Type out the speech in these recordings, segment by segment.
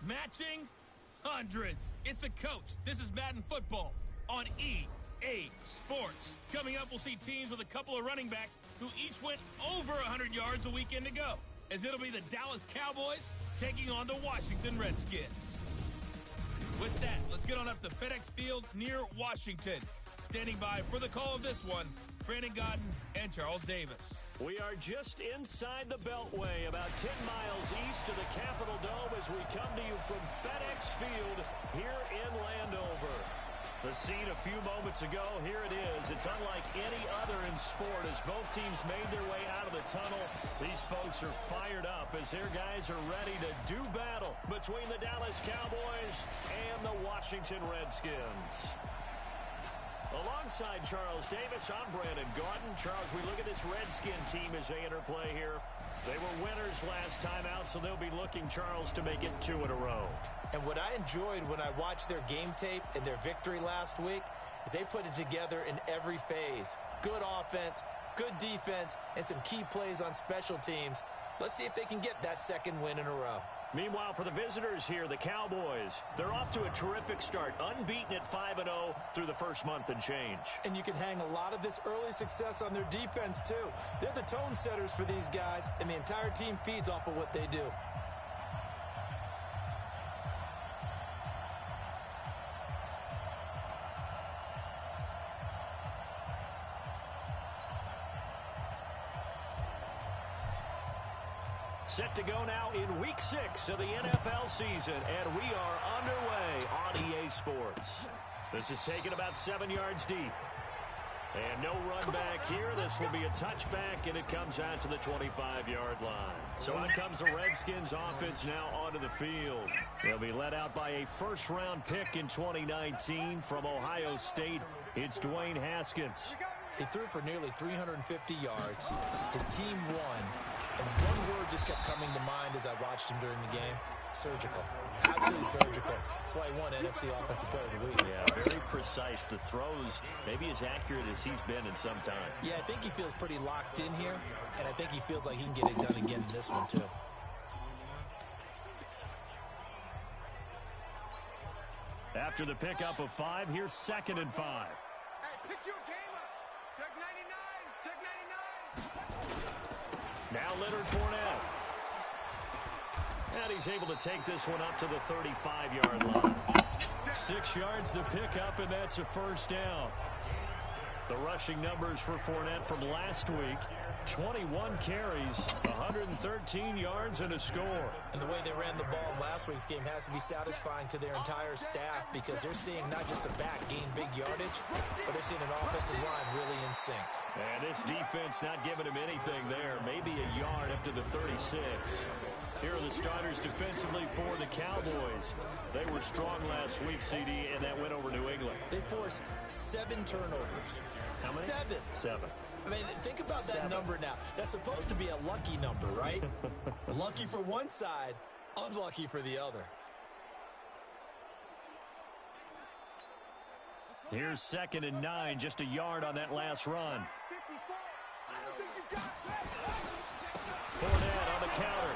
matching hundreds. It's the coach. This is Madden football on EA Sports. Coming up, we'll see teams with a couple of running backs who each went over 100 yards a weekend ago, as it'll be the Dallas Cowboys taking on the Washington Redskins. With that, let's get on up to FedEx Field near Washington. Standing by for the call of this one, Brandon Godden and Charles Davis. We are just inside the Beltway, about 10 miles east of the Capitol Dome as we come to you from FedEx Field here in Landover. The scene a few moments ago, here it is. It's unlike any other in sport as both teams made their way out of the tunnel. These folks are fired up as their guys are ready to do battle between the Dallas Cowboys and the Washington Redskins. Alongside Charles Davis, I'm Brandon Gaudin. Charles, we look at this Redskin team as they interplay here. They were winners last time out, so they'll be looking, Charles, to make it 2 in a row. And what I enjoyed when I watched their game tape and their victory last week is they put it together in every phase. Good offense, good defense, and some key plays on special teams. Let's see if they can get that second win in a row. Meanwhile, for the visitors here, the Cowboys, they're off to a terrific start, unbeaten at 5-0 through the first month and change. And you can hang a lot of this early success on their defense, too. They're the tone setters for these guys, and the entire team feeds off of what they do. Set to go now in Week 6 of the NFL season, and we are underway on EA Sports. This is taken about 7 yards deep. And no run back here. This will be a touchback, and it comes out to the 25-yard line. So out comes the Redskins offense now onto the field. They'll be led out by a first-round pick in 2019 from Ohio State. It's Dwayne Haskins. He threw for nearly 350 yards. His team won. And one word just kept coming to mind as I watched him during the game. Surgical. Absolutely surgical. That's why he won NFC Offensive Player of the Week. Yeah, very precise. The throws maybe as accurate as he's been in some time. Yeah, I think he feels pretty locked in here, and I think he feels like he can get it done again in this one, too. After the pickup of 5, here's 2nd and 5. Hey, pick your game up. Check 99. Check 99. Now Leonard Fournette. And he's able to take this one up to the 35-yard line. 6 yards to pick up, and that's a first down. The rushing numbers for Fournette from last week, 21 carries, 113 yards, and a score. And the way they ran the ball in last week's game has to be satisfying to their entire staff because they're seeing not just a back gain big yardage, but they're seeing an offensive line really in sync. And this defense not giving him anything there, maybe a yard up to the 36. Here are the starters defensively for the Cowboys. They were strong last week, CD, and that went over New England. They forced 7 turnovers. How many? 7. I mean, think about that number now. That's supposed to be a lucky number, right? Lucky for one side, unlucky for the other. Here's 2nd and 9, just a yard on that last run. Fournette on the counter.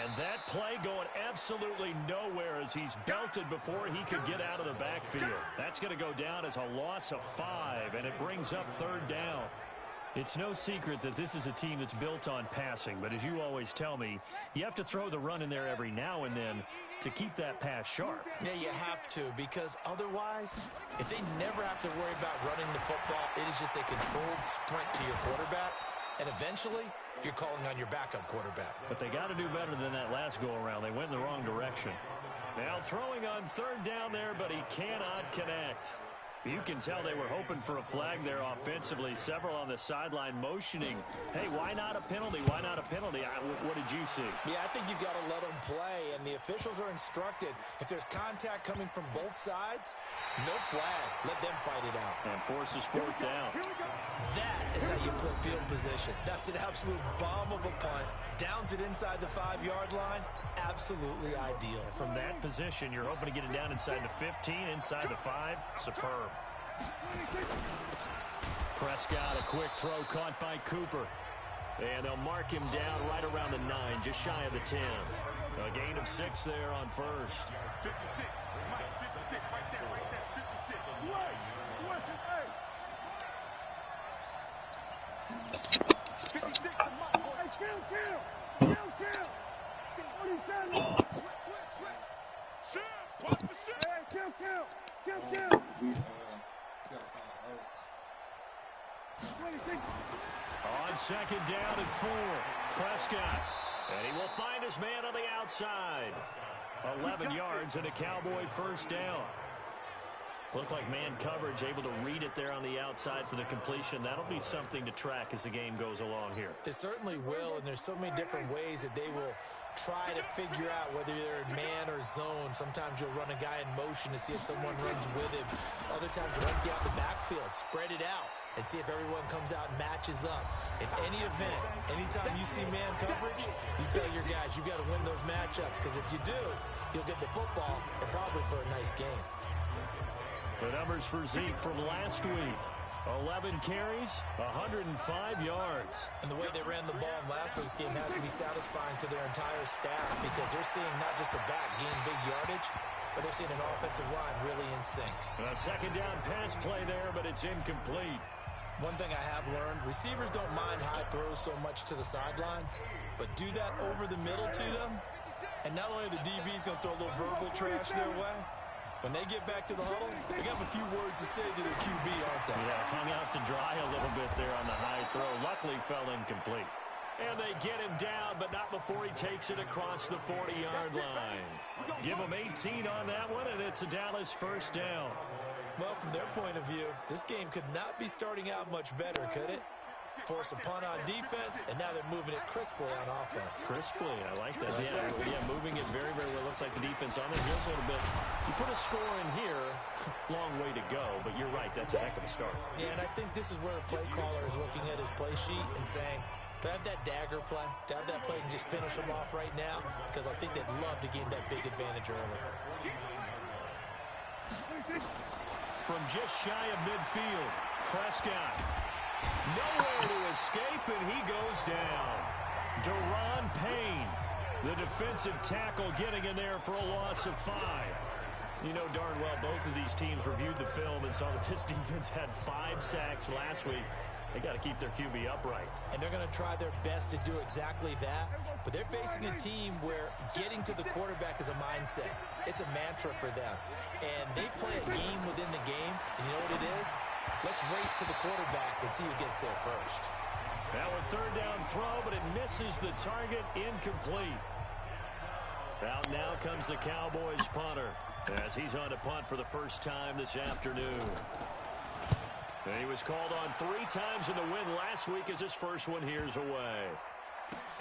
And that play going absolutely nowhere as he's belted before he could get out of the backfield. That's going to go down as a loss of 5, and it brings up 3rd down. It's no secret that this is a team that's built on passing, but as you always tell me, you have to throw the run in there every now and then to keep that pass sharp. Yeah, you have to, because otherwise, if they never have to worry about running the football, it is just a controlled sprint to your quarterback, and eventually, you're calling on your backup quarterback. But they got to do better than that last go-around. They went in the wrong direction. Now throwing on 3rd down there, but he cannot connect. You can tell they were hoping for a flag there offensively. Several on the sideline motioning. Hey, why not a penalty? Why not a penalty? What did you see? Yeah, I think you've got to let them play, and the officials are instructed. If there's contact coming from both sides, no flag. Let them fight it out. And forces 4th down. That is how you flip field position. That's an absolute bomb of a punt. Downs it inside the 5-yard line. Absolutely ideal. From that position, you're hoping to get it down inside the 15, inside the 5. Superb. Prescott, a quick throw caught by Cooper. And they'll mark him down right around the 9, just shy of the 10. A gain of 6 there on first. 56. Mike, 56. Right there. 56. Switch. 56 to Mike. Hey, kill. 47. Switch. Shit. Watch the shit. Hey, kill. On second down and 4, Prescott. And he will find his man on the outside. 11 yards and a Cowboy first down. Looked like man coverage, able to read it there on the outside for the completion. That'll be something to track as the game goes along here. It certainly will, and there's so many different ways that they will try to figure out whether they're in man or zone. Sometimes you'll run a guy in motion to see if someone runs with him. Other times you'll empty out the backfield, spread it out, and see if everyone comes out and matches up. In any event, anytime you see man coverage, you tell your guys you've got to win those matchups, because if you do, you'll get the football and probably for a nice game. The numbers for Zeke from last week. 11 carries, 105 yards. And the way they ran the ball in last week's game has to be satisfying to their entire staff, because they're seeing not just a back gain big yardage, but they're seeing an offensive line really in sync. A second down pass play there, but it's incomplete. One thing I have learned, receivers don't mind high throws so much to the sideline, but do that over the middle to them, and not only are the DBs going to throw a little verbal trash their way, when they get back to the huddle, they got a few words to say to their QB, aren't they? Yeah, hung out to dry a little bit there on the high throw. Luckily fell incomplete. And they get him down, but not before he takes it across the 40-yard line. Give him 18 on that one, and it's a Dallas first down. Well, from their point of view, this game could not be starting out much better, could it? Force a punt on defense, and now they're moving it crisply on offense. Crisply, I like that. Yeah, moving it very, very well. Looks like the defense on their heels a little bit. You put a score in here, long way to go, but you're right, that's a heck of a start. Yeah, and I think this is where the play caller is looking at his play sheet and saying, to have that dagger play, to have that play and just finish them off right now, because I think they'd love to gain that big advantage early. From just shy of midfield, Prescott. Nowhere to escape, and he goes down. Deron Payne, the defensive tackle, getting in there for a loss of 5. You know darn well both of these teams reviewed the film and saw that this defense had 5 sacks last week. They got to keep their QB upright. And they're going to try their best to do exactly that, but they're facing a team where getting to the quarterback is a mindset. It's a mantra for them. And they play a game within the game, and you know what it is? Let's race to the quarterback and see who gets there first. Now a third down throw, but it misses the target, incomplete. Out now comes the Cowboys punter as he's on to punt for the first time this afternoon. And he was called on 3 times in the win last week as his first one here's away.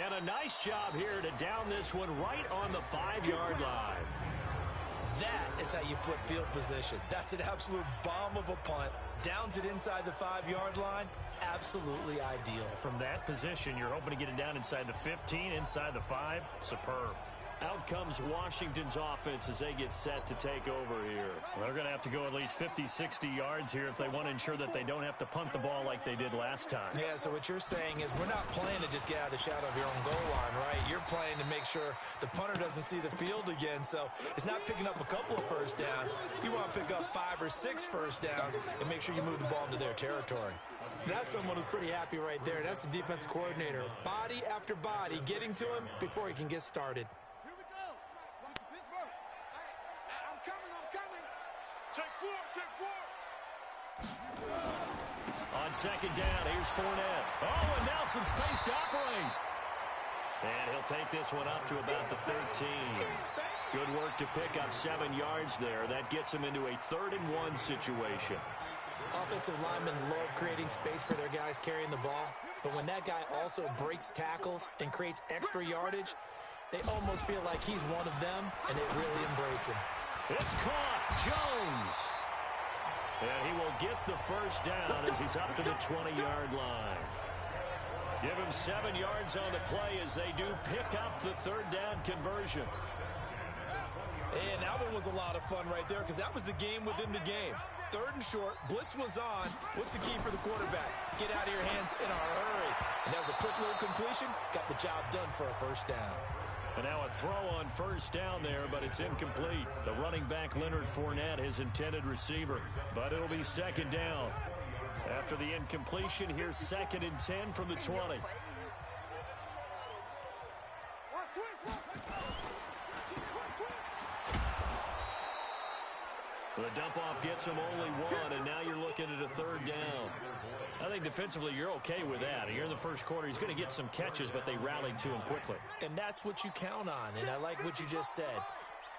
And a nice job here to down this one right on the 5-yard line. That is how you flip field position. That's an absolute bomb of a punt. Downs it inside the 5-yard line. Absolutely ideal. From that position, you're hoping to get it down inside the 15, inside the 5. Superb. Out comes Washington's offense as they get set to take over here. Well, they're going to have to go at least 50, 60 yards here if they want to ensure that they don't have to punt the ball like they did last time. Yeah, so what you're saying is we're not playing to just get out of the shadow of your own goal line, right? You're playing to make sure the punter doesn't see the field again. So it's not picking up a couple of first downs. You want to pick up 5 or 6 first downs and make sure you move the ball into their territory. That's someone who's pretty happy right there. That's the defensive coordinator. Body after body getting to him before he can get started. On second down, here's Fournette. Oh, and now some space to operate. And he'll take this one up to about the 13. Good work to pick up 7 yards there. That gets him into a 3rd-and-1 situation. Offensive linemen love creating space for their guys carrying the ball. But when that guy also breaks tackles and creates extra yardage, they almost feel like he's one of them, and they really embrace him. It's caught. Jones. And he will get the first down as he's up to the 20-yard line. Give him 7 yards on the play as they do pick up the 3rd down conversion. And that one was a lot of fun right there because that was the game within the game. 3rd and short, blitz was on. What's the key for the quarterback? Get out of your hands in a hurry. And that was a quick little completion. Got the job done for a first down. And now a throw on first down there, but it's incomplete. The running back, Leonard Fournette, his intended receiver. But it'll be second down. After the incompletion, here's 2nd and 10 from the 20. The dump-off gets him only one, and now you're looking at a 3rd down. I think defensively you're okay with that. Here in the first quarter, he's going to get some catches, but they rallied to him quickly. And that's what you count on, and I like what you just said.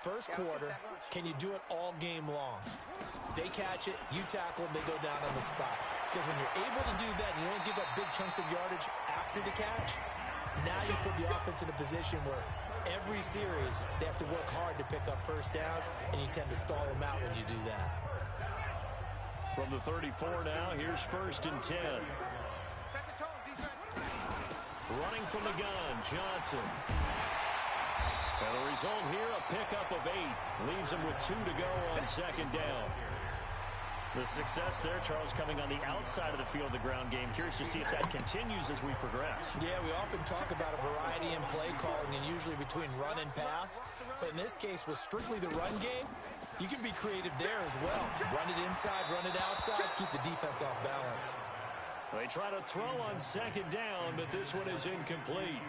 First quarter, can you do it all game long? They catch it, you tackle them, they go down on the spot. Because when you're able to do that and you don't give up big chunks of yardage after the catch, now you put the offense in a position where every series they have to work hard to pick up first downs, and you tend to stall them out when you do that. From the 34 now, here's 1st and 10. Running from the gun, Johnson. And the result here, a pickup of 8. Leaves him with 2 to go on 2nd down. The success there, Charles, coming on the outside of the field, the ground game. Curious to see if that continues as we progress. Yeah, we often talk about a variety in play calling and usually between run and pass. But in this case, with strictly the run game, you can be creative there as well. Run it inside, run it outside, keep the defense off balance. They try to throw on 2nd down, but this one is incomplete.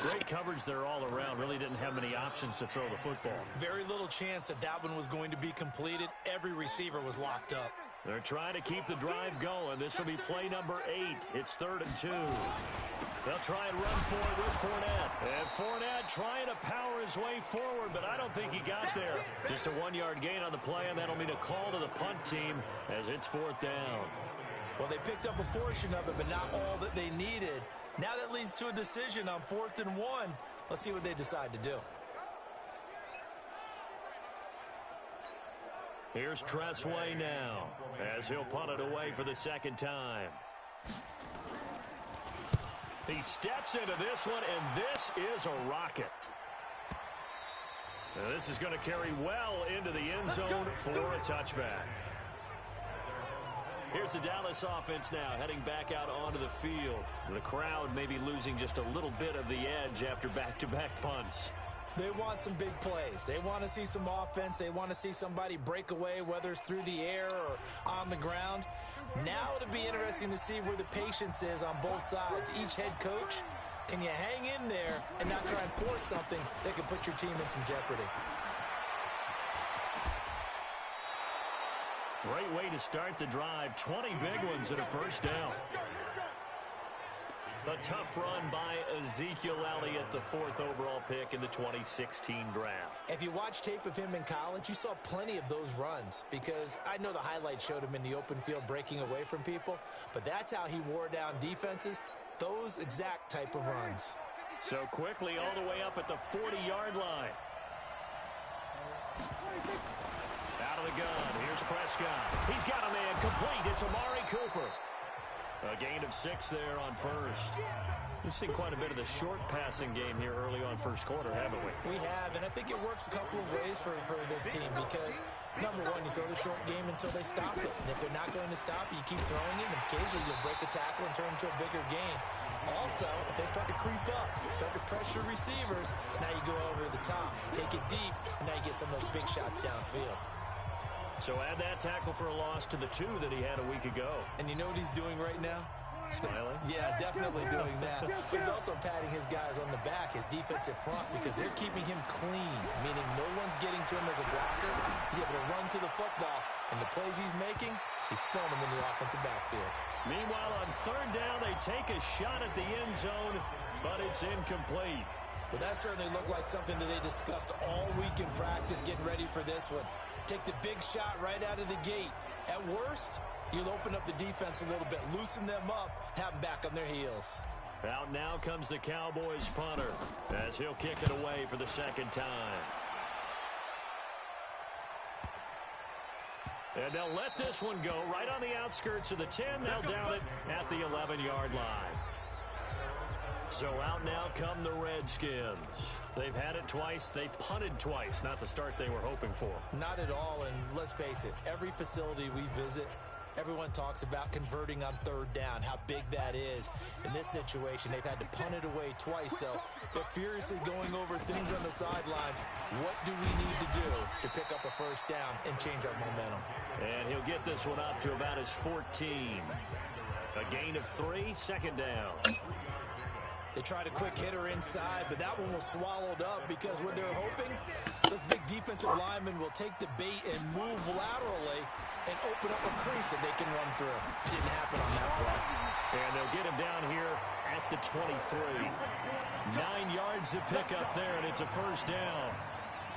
Great coverage there all around. Really didn't have many options to throw the football. Very little chance that that one was going to be completed. Every receiver was locked up. They're trying to keep the drive going. This will be play number 8. It's 3rd and 2. They'll try and run for it with Fournette. And Fournette trying to power his way forward, but I don't think he got there. Just a 1-yard gain on the play, and that'll mean a call to the punt team as it's 4th down. Well, they picked up a portion of it, but not all that they needed. Now that leads to a decision on 4th and 1. Let's see what they decide to do. Here's Tressway now as he'll punt it away for the 2nd time. He steps into this one, and this is a rocket. Now this is going to carry well into the end zone for a touchback. Here's the Dallas offense now heading back out onto the field. The crowd may be losing just a little bit of the edge after back-to-back punts. They want some big plays. They want to see some offense. They want to see somebody break away, whether it's through the air or on the ground. Now it'll be interesting to see where the patience is on both sides. Each head coach, can you hang in there and not try and force something that could put your team in some jeopardy? Great way to start the drive. 20 big ones and a 1st down. A tough run by Ezekiel Elliott, the 4th overall pick in the 2016 draft. If you watch tape of him in college, you saw plenty of those runs because I know the highlights showed him in the open field breaking away from people, but that's how he wore down defenses, those exact type of runs. So quickly all the way up at the 40-yard line. Out of the gun, here's Prescott. He's got a man complete. It's Amari Cooper. A gain of 6 there on 1st. We've seen quite a bit of the short passing game here early on 1st quarter, haven't we? We have, and I think it works a couple of ways for this team because, number one, you throw the short game until they stop it. And if they're not going to stop it, you keep throwing it, and occasionally you'll break a tackle and turn into a bigger game. Also, if they start to creep up, start to pressure receivers, now you go over the top, take it deep, and now you get some of those big shots downfield. So add that tackle for a loss to the 2 that he had a week ago. And you know what he's doing right now? Smiling? Yeah, definitely doing that. He's also patting his guys on the back, his defensive front, because they're keeping him clean, meaning no one's getting to him as a blocker. He's able to run to the football, and the plays he's making, he's throwing them in the offensive backfield. Meanwhile, on 3rd down, they take a shot at the end zone, but it's incomplete. Well, that certainly looked like something that they discussed all week in practice, getting ready for this one. Take the big shot right out of the gate. At worst, you'll open up the defense a little bit, loosen them up, have them back on their heels. Out now comes the Cowboys punter as he'll kick it away for the 2nd time. And they'll let this one go right on the outskirts of the 10. They'll down it at the 11-yard line. So out now come the Redskins. They've had it twice. They've punted twice. Not the start they were hoping for. Not at all, and let's face it, every facility we visit, Everyone talks about converting on third down, how big that is. In this situation, they've had to punt it away twice, so they're furiously going over things on the sidelines. What do we need to do to pick up a first down and change our momentum? And he'll get this one up to about his 14. A gain of 3, second down. They tried a quick hitter inside, but that one was swallowed up because what they're hoping, those big defensive linemen will take the bait and move laterally and open up a crease that they can run through. Didn't happen on that play. And they'll get him down here at the 23. 9 yards to pick up there, and it's a first down.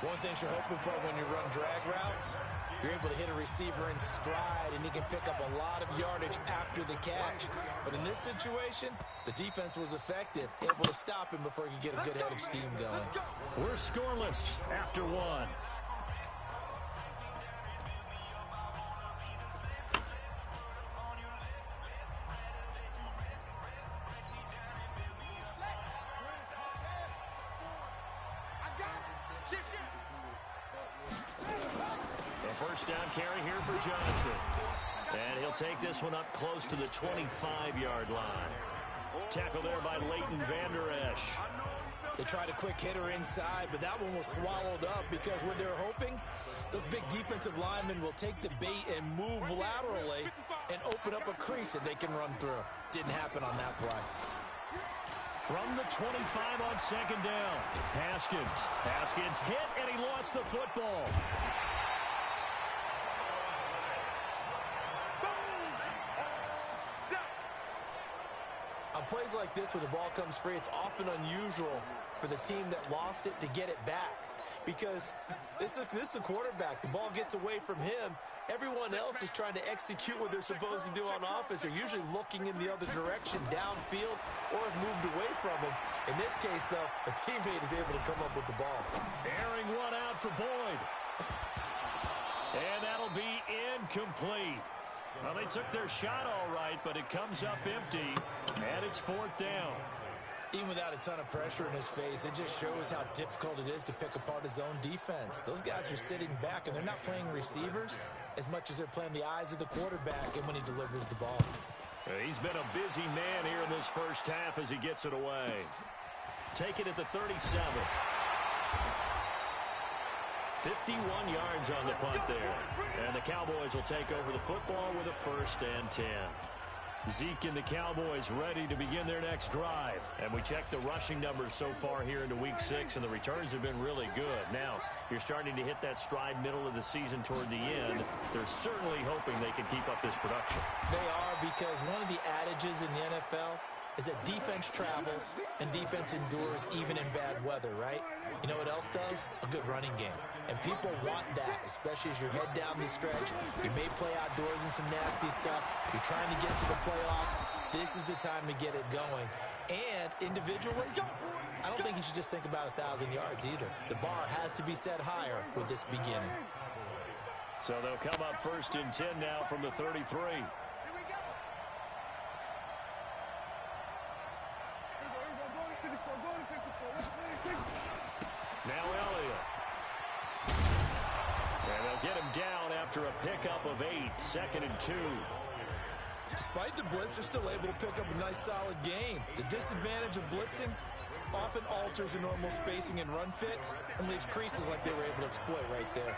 One thing you're hoping for when you run drag routes, you're able to hit a receiver in stride, and he can pick up a lot of yardage after the catch. But in this situation, the defense was effective, able to stop him before he could get a good head of steam going. We're scoreless after 1. First down carry here for Johnson. And he'll take this one up close to the 25-yard line. Tackle there by Leighton Vander Esch. They tried a quick hitter inside, but that one was swallowed up because what they're hoping, those big defensive linemen will take the bait and move laterally and open up a crease that they can run through. Didn't happen on that play. From the 25 on second down, Haskins hit, and he lost the football. On plays like this where the ball comes free, it's often unusual for the team that lost it to get it back. Because this is the quarterback. The ball gets away from him. Everyone else is trying to execute what they're supposed to do on offense. They're usually looking in the other direction, downfield, or have moved away from him. In this case, though, a teammate is able to come up with the ball. Airing one out for Boyd. And that'll be incomplete. Well, they took their shot all right, but it comes up empty, and it's fourth down. Even without a ton of pressure in his face, it just shows how difficult it is to pick apart his own defense. Those guys are sitting back, and they're not playing receivers as much as they're playing the eyes of the quarterback and when he delivers the ball. He's been a busy man here in this first half as he gets it away. Take it at the 37. 51 yards on the punt there. And the Cowboys will take over the football with a 1st and 10. Zeke and the Cowboys ready to begin their next drive. And we check the rushing numbers so far here into Week 6, and the returns have been really good. Now, you're starting to hit that stride middle of the season toward the end. They're certainly hoping they can keep up this production. They are, because one of the adages in the NFL is that defense travels and defense endures even in bad weather, right? You know what else does? A good running game. And people want that, especially as you head down the stretch. You may play outdoors in some nasty stuff. You're trying to get to the playoffs. This is the time to get it going. And individually, I don't think you should just think about 1,000 yards either. The bar has to be set higher with this beginning. So they'll come up 1st and 10 now from the 33. Now Elliott. And they'll get him down after a pickup of 8, 2nd and 2. Despite the blitz, they're still able to pick up a nice solid gain. The disadvantage of blitzing often alters the normal spacing and run fits and leaves creases like they were able to exploit right there.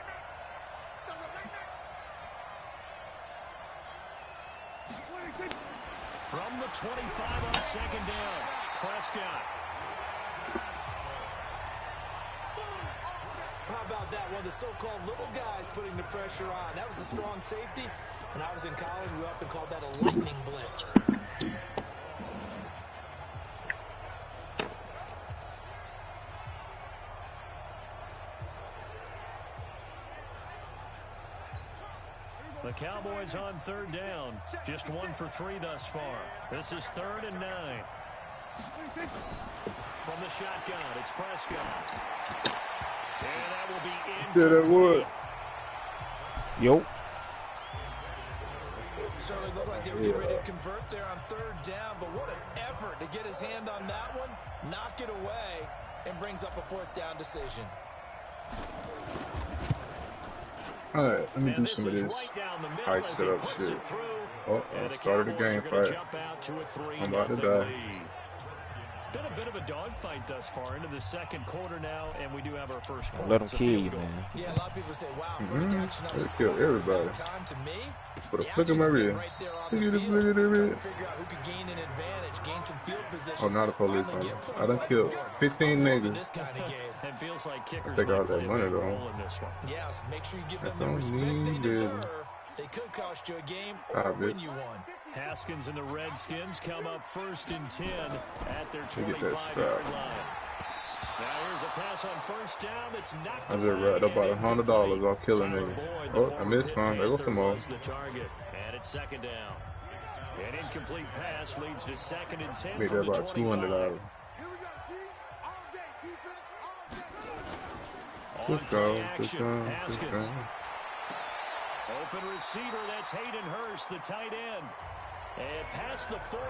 From the 25 on second down, Prescott. How about that? One of the so-called little guys putting the pressure on. That was a strong safety. When I was in college, we often called that a lightning blitz. The Cowboys on 3rd down. Just 1 for 3 thus far. This is 3rd and 9. From the shotgun, it's Prescott. And that will be Did it work? Yo. Certainly looked like they were getting ready to convert there on 3rd down, but what an effort to get his hand on that one, knock it away, and brings up a 4th down decision. Alright, let me do some of this. Right down the middle Alright, as set he up puts shit. it through, Oh, I started the game fast. I'm about to die. Been a bit of a dogfight thus far into the second quarter now, and we do have our first point. Let them kill you, man. Yeah, a lot of people say, wow, first action on the Let's kill everybody. time to me. Put a flick in my rear. Right there on the field, trying to figure out who could gain an advantage, gain some field position. Oh, not a police officer. I done killed 15 niggas. This kind of game. It feels like kickers Take all might play that a money big though. role in this one. Yes, make sure you give them I the don't respect they need deserve. it. They could cost you a game or win you one. Haskins and the Redskins come up 1st and 10 at their Look at that 25-yard line. Now here's a pass on first down. It's knocked I just racked up about $100 off killing niggas. Oh, I missed one. There goes some more. The target, and it's 2nd down. An incomplete pass leads to 2nd and 10 Made from that the about $200. 25. Good go, good go, good go. Open receiver, that's Hayden Hurst, the tight end. And past the 40.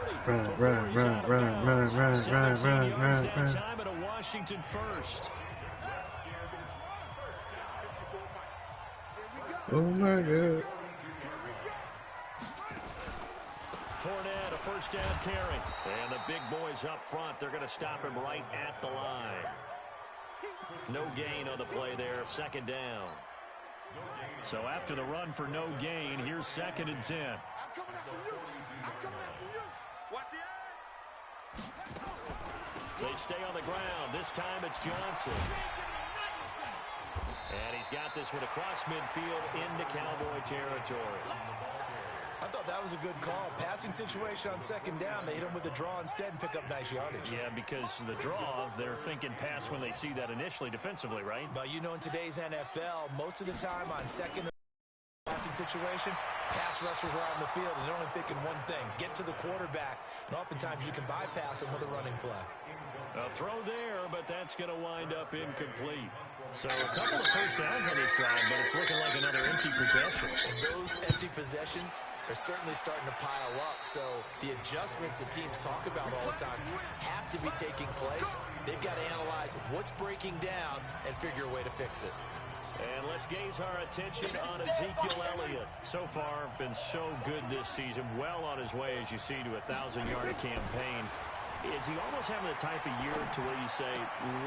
Run. 17 yards that time at a Washington first. Oh my God. Fournette, a first down carry. And the big boys up front, they're going to stop him right at the line. No gain on the play there, 2nd down. So after the run for no gain, here's 2nd and 10. I'm coming after you. I'm coming after you. Watch the eye. They stay on the ground. This time it's Johnson. And he's got this one across midfield into Cowboy territory. I thought that was a good call. Passing situation on 2nd down. They hit him with a draw instead and pick up nice yardage. Yeah, because the draw, they're thinking pass when they see that initially defensively, right? But you know, in today's NFL, most of the time on second passing situation, pass rushers are on the field and they're only thinking one thing, get to the quarterback. And oftentimes you can bypass them with a running play. A throw there, but that's going to wind up incomplete. So a couple of first downs on this drive, but it's looking like another empty possession. And those empty possessions are certainly starting to pile up. So the adjustments that teams talk about all the time have to be taking place. They've got to analyze what's breaking down and figure a way to fix it. And let's gaze our attention on Ezekiel Elliott. So far, been so good this season. Well on his way, as you see, to a 1,000-yard campaign. Is he almost having the type of year to where you say,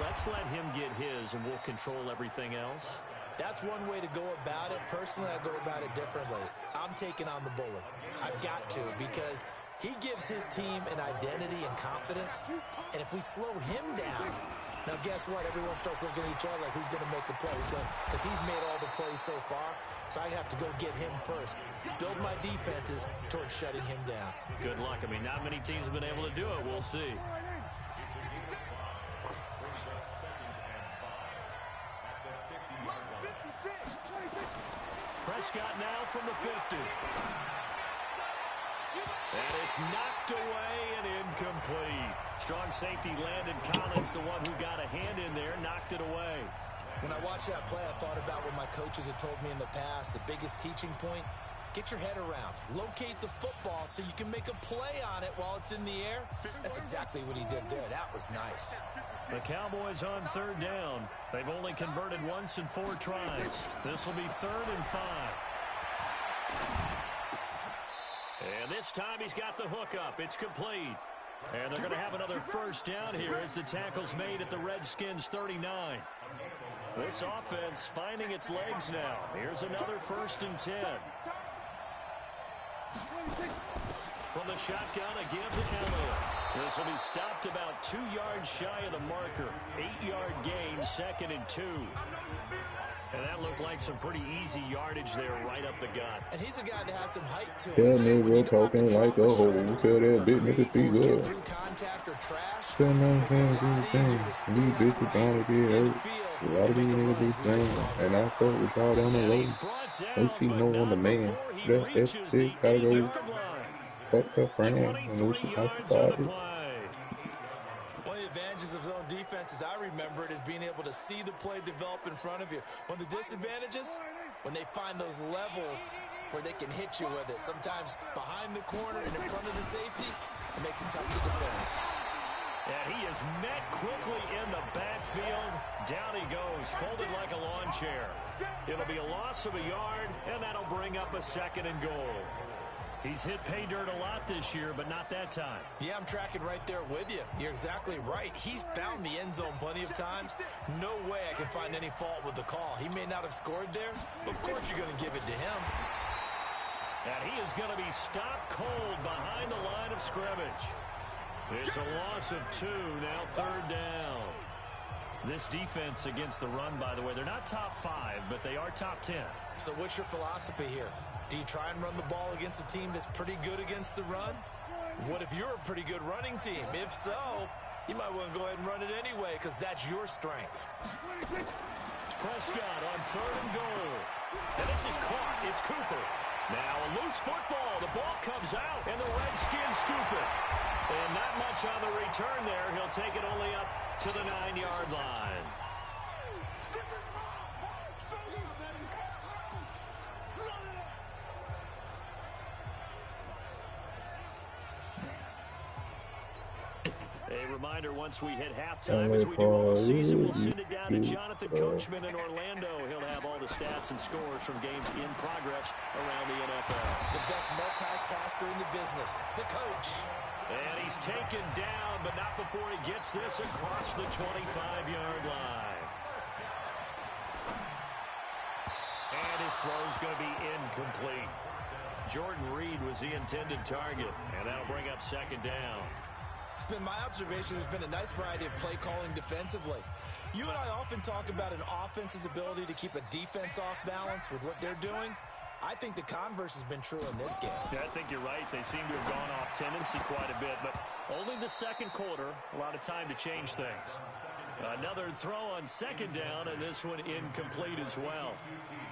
let's let him get his and we'll control everything else? That's one way to go about it. Personally, I go about it differently. I'm taking on the bully. I've got to, because he gives his team an identity and confidence. And if we slow him down, now guess what? Everyone starts looking at each other like, who's going to make the play? Because he's made all the plays so far. So I have to go get him first. Build my defenses towards shutting him down. Good luck. I mean, not many teams have been able to do it. We'll see. Prescott now from the 50. And it's knocked away and incomplete. Strong safety Landon Collins, the one who got a hand in there, knocked it away. When I watched that play, I thought about what my coaches had told me in the past. The biggest teaching point, get your head around. Locate the football so you can make a play on it while it's in the air. That's exactly what he did there. That was nice. The Cowboys on 3rd down. They've only converted once in 4 tries. This will be 3rd and 5. And this time he's got the hook up. It's complete. And they're going to have another first down here as the tackle's made at the Redskins 39. This offense finding its legs now. Here's another 1st and 10. From the shotgun again to Elliott. This will be stopped about 2 yards shy of the marker. 8-yard gain, 2nd and 2. And that looked like some pretty easy yardage there right up the gut. And he's a guy that has some height to That him. nigga talking like a hoe. Tell that big nigga speak up. Through contact or trash. Tell them things do things. These bitches gonna get hurt. A lot of these niggas do things. And I fuck with y'all down the road. They see no on the man. That's it. Gotta go. Fuck her friend. And we can talk about it. One of the advantages of zone defense, as I remember it, is being able to see the play develop in front of you. One of the disadvantages, when they find those levels where they can hit you with it. Sometimes behind the corner and in front of the safety, it makes it tough to defend. And he is met quickly in the backfield. Down he goes, folded like a lawn chair. It'll be a loss of a yard, and that'll bring up a 2nd and goal. He's hit pay dirt a lot this year, but not that time. Yeah, I'm tracking right there with you. You're exactly right. He's found the end zone plenty of times. No way I can find any fault with the call. He may not have scored there, but of course you're going to give it to him. And he is going to be stopped cold behind the line of scrimmage. It's a loss of 2, now 3rd down. This defense against the run, by the way, they're not top 5, but they are top 10. So what's your philosophy here? Do you try and run the ball against a team that's pretty good against the run? What if you're a pretty good running team? If so, you might want to go ahead and run it anyway because that's your strength. Prescott on 3rd and goal. And this is caught. It's Cooper. Now a loose football. The ball comes out, and the Redskins scoop it. And not much on the return there. He'll take it only up to the 9-yard line. A reminder, once we hit halftime, as we do all season, we'll send it down to Jonathan Coachman in Orlando. He'll have all the stats and scores from games in progress around the NFL. The best multitasker in the business, the coach. And he's taken down, but not before he gets this across the 25-yard line. And his throw's going to be incomplete. Jordan Reed was the intended target, and that'll bring up 2nd down. It's been my observation there's been a nice variety of play calling defensively. You and I often talk about an offense's ability to keep a defense off balance with what they're doing. I think the converse has been true in this game. Yeah, I think you're right. They seem to have gone off tendency quite a bit, but only the 2nd quarter, a lot of time to change things. Another throw on 2nd down, and this one incomplete as well.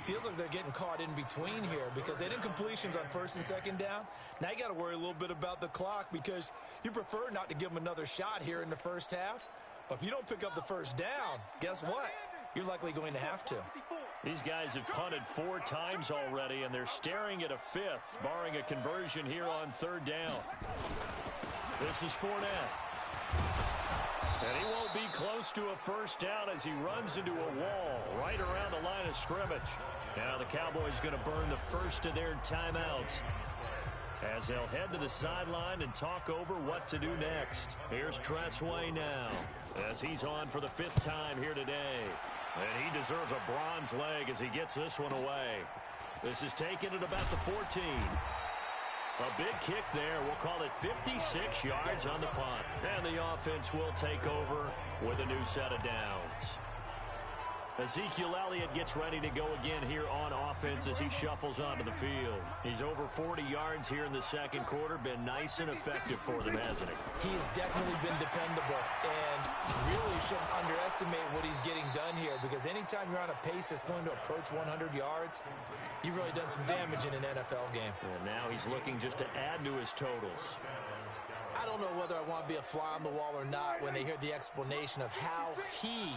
Feels like they're getting caught in between here because they didn't completions on 1st and 2nd down. Now you got to worry a little bit about the clock because you prefer not to give them another shot here in the first half. But if you don't pick up the 1st down, guess what? You're likely going to have to. These guys have punted 4 times already, and they're staring at a 5th, barring a conversion here on 3rd down. This is Fournette. And he won't be close to a 1st down as he runs into a wall right around the line of scrimmage. Now the Cowboys going to burn the first of their timeouts as they'll head to the sideline and talk over what to do next. Here's Tressway now as he's on for the 5th time here today. And he deserves a bronze leg as he gets this one away. This is taken at about the 14. A big kick there. We'll call it 56 yards on the punt. And the offense will take over with a new set of downs. Ezekiel Elliott gets ready to go again here on offense as he shuffles onto the field. He's over 40 yards here in the 2nd quarter. Been nice and effective for them, hasn't he? He has definitely been dependable. And really shouldn't underestimate what he's getting done here because anytime you're on a pace that's going to approach 100 yards, you've really done some damage in an NFL game. And now he's looking just to add to his totals. I don't know whether I want to be a fly on the wall or not when they hear the explanation of how he,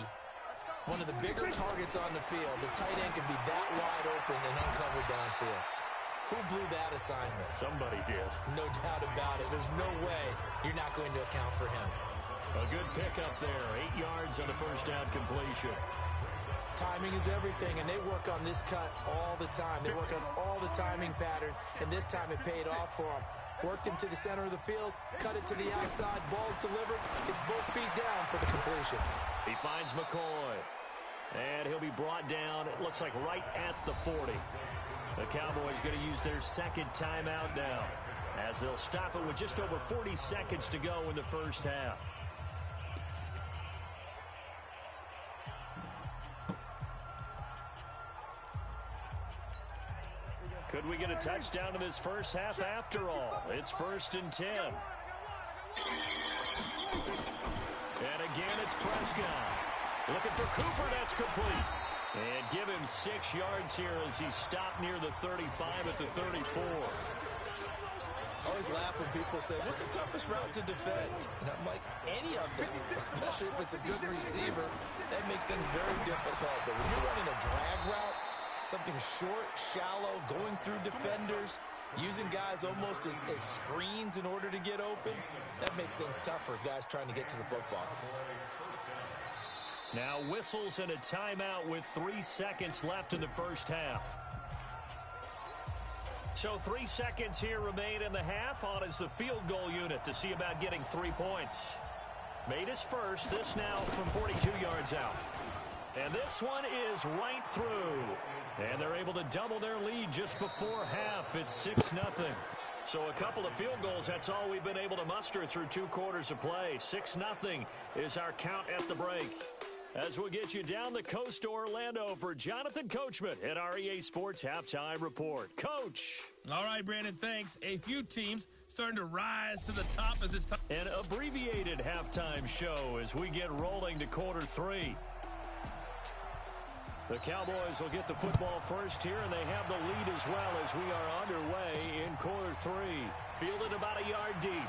one of the bigger targets on the field, the tight end could be that wide open and uncovered downfield. Who blew that assignment? Somebody did. No doubt about it. There's no way you're not going to account for him. A good pickup there. 8 yards on the 1st down completion. Timing is everything, and they work on this cut all the time. They work on all the timing patterns, and this time it paid off for them. Worked him to the center of the field, cut it to the outside, ball's delivered, gets both feet down for the completion. He finds McCoy, and he'll be brought down, it looks like right at the 40. The Cowboys going to use their 2nd timeout now, as they'll stop it with just over 40 seconds to go in the 1st half. Could we get a touchdown in this 1st half after all? It's 1st and 10. And again, it's Prescott. Looking for Cooper, that's complete. And give him 6 yards here as he stopped near the 35 at the 34. I always laugh when people say, what's the toughest route to defend? And I'm like, any of them, especially if it's a good receiver. That makes things very difficult. But when you're running a drag route, something short, shallow, going through defenders, using guys almost as screens in order to get open, that makes things tough for guys trying to get to the football. Now whistles and a timeout with 3 seconds left in the 1st half. So 3 seconds here remain in the half. On is the field goal unit to see about getting 3 points. Made his first. This now from 42 yards out. And this one is right through. And they're able to double their lead just before half. It's 6-0. So a couple of field goals, that's all we've been able to muster through 2 quarters of play. 6-0 is our count at the break. As we'll get you down the coast to Orlando for Jonathan Coachman at our EA Sports Halftime Report. Coach. All right, Brandon, thanks. A few teams starting to rise to the top as it's time. An abbreviated halftime show as we get rolling to quarter 3. The Cowboys will get the football first here, and they have the lead as well as we are underway in quarter 3. Fielded about a yard deep.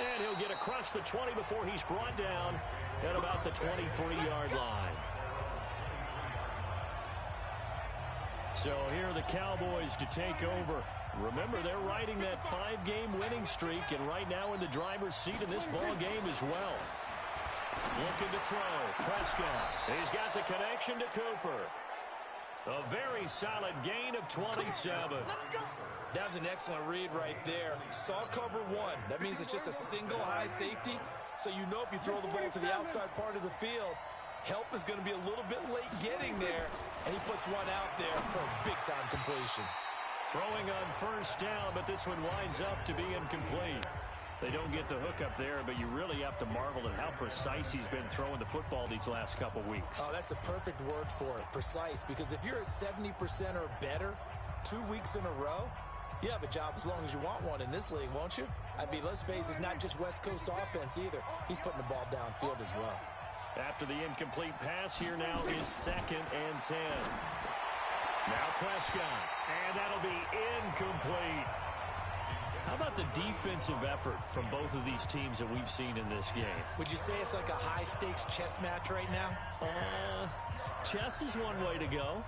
And he'll get across the 20 before he's brought down at about the 23-yard line. So here are the Cowboys to take over. Remember, they're riding that 5-game winning streak, and right now in the driver's seat in this ball game as well. Looking to throw. Prescott. He's got the connection to Cooper. A very solid gain of 27. That was an excellent read right there. Saw cover 1. That means it's just a single high safety. So you know if you throw the ball to the outside part of the field, help is going to be a little bit late getting there. And he puts one out there for a big-time completion. Throwing on first down, but this one winds up to be incomplete. They don't get the hook up there, but you really have to marvel at how precise he's been throwing the football these last couple weeks. Oh, that's the perfect word for it, precise. Because if you're at 70% or better 2 weeks in a row, you have a job as long as you want one in this league, won't you? I mean, let's face it, it's not just West Coast offense either. He's putting the ball downfield as well. After the incomplete pass, here now is 2nd and 10. Now Prescott, and that'll be incomplete. How about the defensive effort from both of these teams that we've seen in this game? Would you say it's like a high-stakes chess match right now? Chess is one way to go.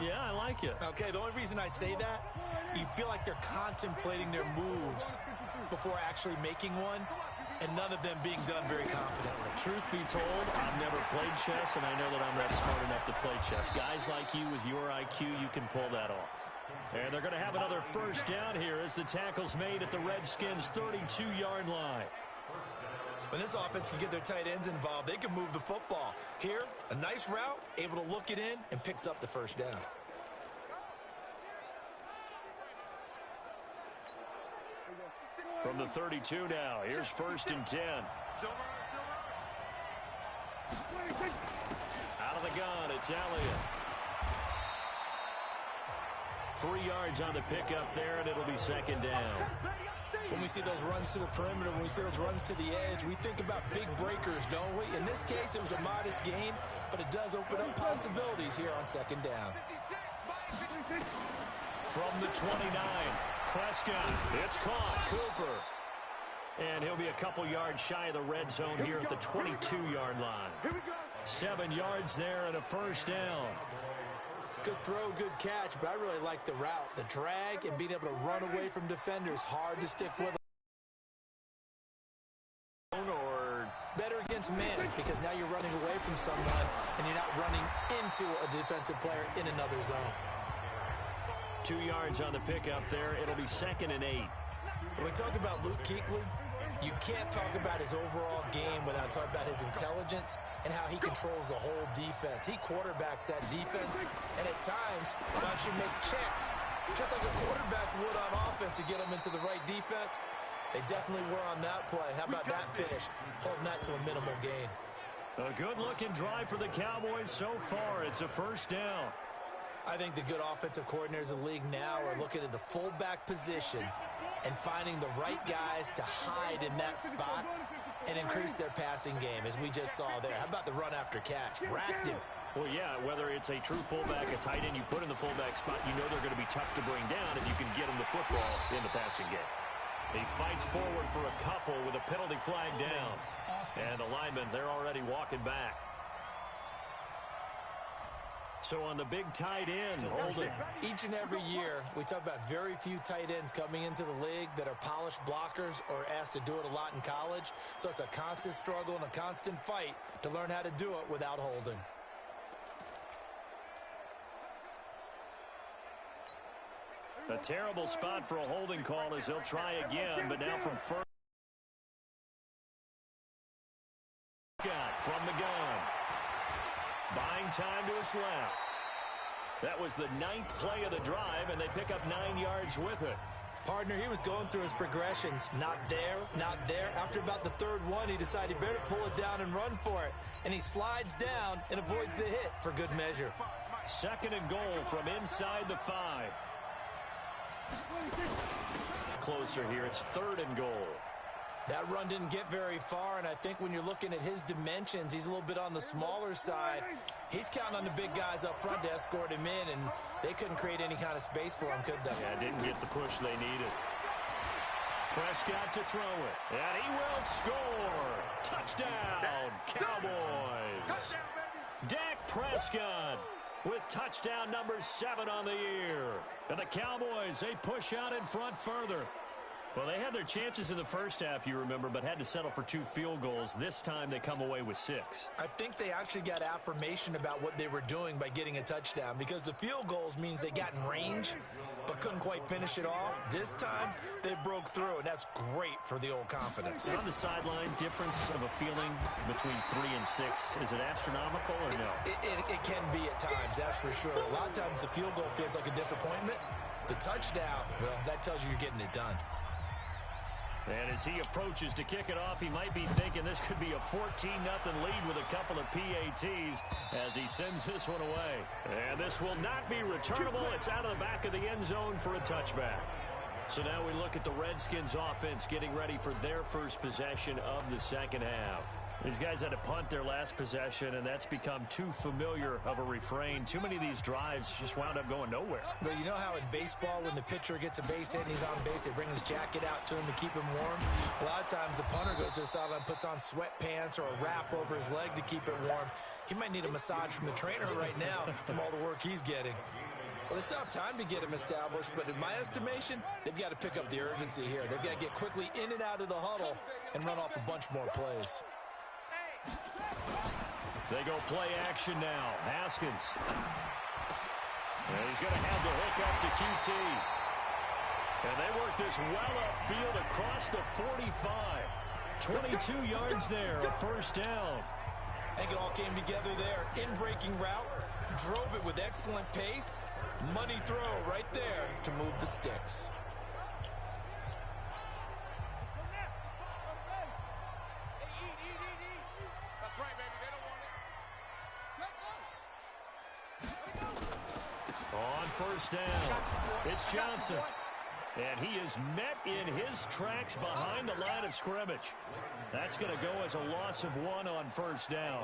Yeah, I like it. Okay, the only reason I say that, you feel like they're contemplating their moves before actually making one, and none of them being done very confidently. Truth be told, I've never played chess, and I know that I'm not smart enough to play chess. Guys like you with your IQ, you can pull that off. And they're going to have another first down here as the tackle's made at the Redskins' 32-yard line. When this offense can get their tight ends involved, they can move the football. Here, a nice route, able to look it in, and picks up the first down. From the 32 now, here's 1st and 10. Out of the gun, it's Elliott. 3 yards on the pickup there, and it'll be 2nd down. When we see those runs to the perimeter, when we see those runs to the edge, we think about big breakers, don't we? In this case, it was a modest gain, but it does open up possibilities here on 2nd down. From the 29, Prescott. It's caught. Cooper. And he'll be a couple yards shy of the red zone here at the 22-yard line. 7 yards there and a first down. Good throw, good catch, but I really like the route. The drag and being able to run away from defenders, hard to stick with. Or better against man, because now you're running away from someone and you're not running into a defensive player in another zone. 2 yards on the pickup there. It'll be 2nd and 8. When we talk about Luke Kuechly, you can't talk about his overall game without talking about his intelligence and how he controls the whole defense. He quarterbacks that defense, and at times, why don't you make checks, just like a quarterback would on offense to get them into the right defense. They definitely were on that play. How about that finish? Holding that to a minimal gain. A good-looking drive for the Cowboys so far. It's a first down. I think the good offensive coordinators in the league now are looking at the fullback position and finding the right guys to hide in that spot and increase their passing game, as we just saw there. How about the run after catch? Racked him. Well, yeah, whether it's a true fullback, a tight end you put in the fullback spot, you know they're going to be tough to bring down if you can get them the football in the passing game. He fights forward for a couple with a penalty flag down. And the linemen, they're already walking back. So on the big tight end, holding. Each and every year, we talk about very few tight ends coming into the league that are polished blockers or asked to do it a lot in college. So it's a constant struggle and a constant fight to learn how to do it without holding. A terrible spot for a holding call as he'll try again, but now from first. From the gun. Buying time to his left. That was the 9th play of the drive, and they pick up 9 yards with it. Partner, he was going through his progressions. Not there, not there. After about the 3rd one, he decided he better pull it down and run for it. And he slides down and avoids the hit for good measure. 2nd and goal from inside the 5. Closer here. It's 3rd and goal. That run didn't get very far, and I think when you're looking at his dimensions, he's a little bit on the smaller side. He's counting on the big guys up front to escort him in, and they couldn't create any kind of space for him, could they? Yeah, didn't get the push they needed. Prescott to throw it, and he will score. Touchdown, Cowboys. Touchdown, baby. Dak Prescott with touchdown number 7 on the year. And the Cowboys, they push out in front further. Well, they had their chances in the first half, you remember, but had to settle for 2 field goals. This time they come away with 6. I think they actually got affirmation about what they were doing by getting a touchdown, because the field goals means they got in range but couldn't quite finish it off. This time they broke through, and that's great for the old confidence. On the sideline, difference of a feeling between 3 and 6, is it astronomical or no? It can be at times, that's for sure. A lot of times the field goal feels like a disappointment. The touchdown, well, that tells you you're getting it done. And as he approaches to kick it off, he might be thinking this could be a 14-0 lead with a couple of PATs as he sends this one away. And this will not be returnable. It's out of the back of the end zone for a touchback. So now we look at the Redskins offense getting ready for their first possession of the second half. These guys had to punt their last possession, and that's become too familiar of a refrain. Too many of these drives just wound up going nowhere. But you know how in baseball, when the pitcher gets a base hit and he's on base, they bring his jacket out to him to keep him warm? A lot of times the punter goes to the sideline, puts on sweatpants or a wrap over his leg to keep it warm. He might need a massage from the trainer right now from all the work he's getting. Well, they still have time to get him established, but in my estimation, they've got to pick up the urgency here. They've got to get quickly in and out of the huddle and run off a bunch more plays. They go play action now. Haskins. And he's going to have the hook up to QT. And they work this well upfield across the 45. 22 yards there, a first down. I think it all came together there. In-breaking route, drove it with excellent pace. Money throw right there to move the sticks. First down. It's Johnson. And he is met in his tracks behind the line of scrimmage. That's going to go as a loss of 1 on first down.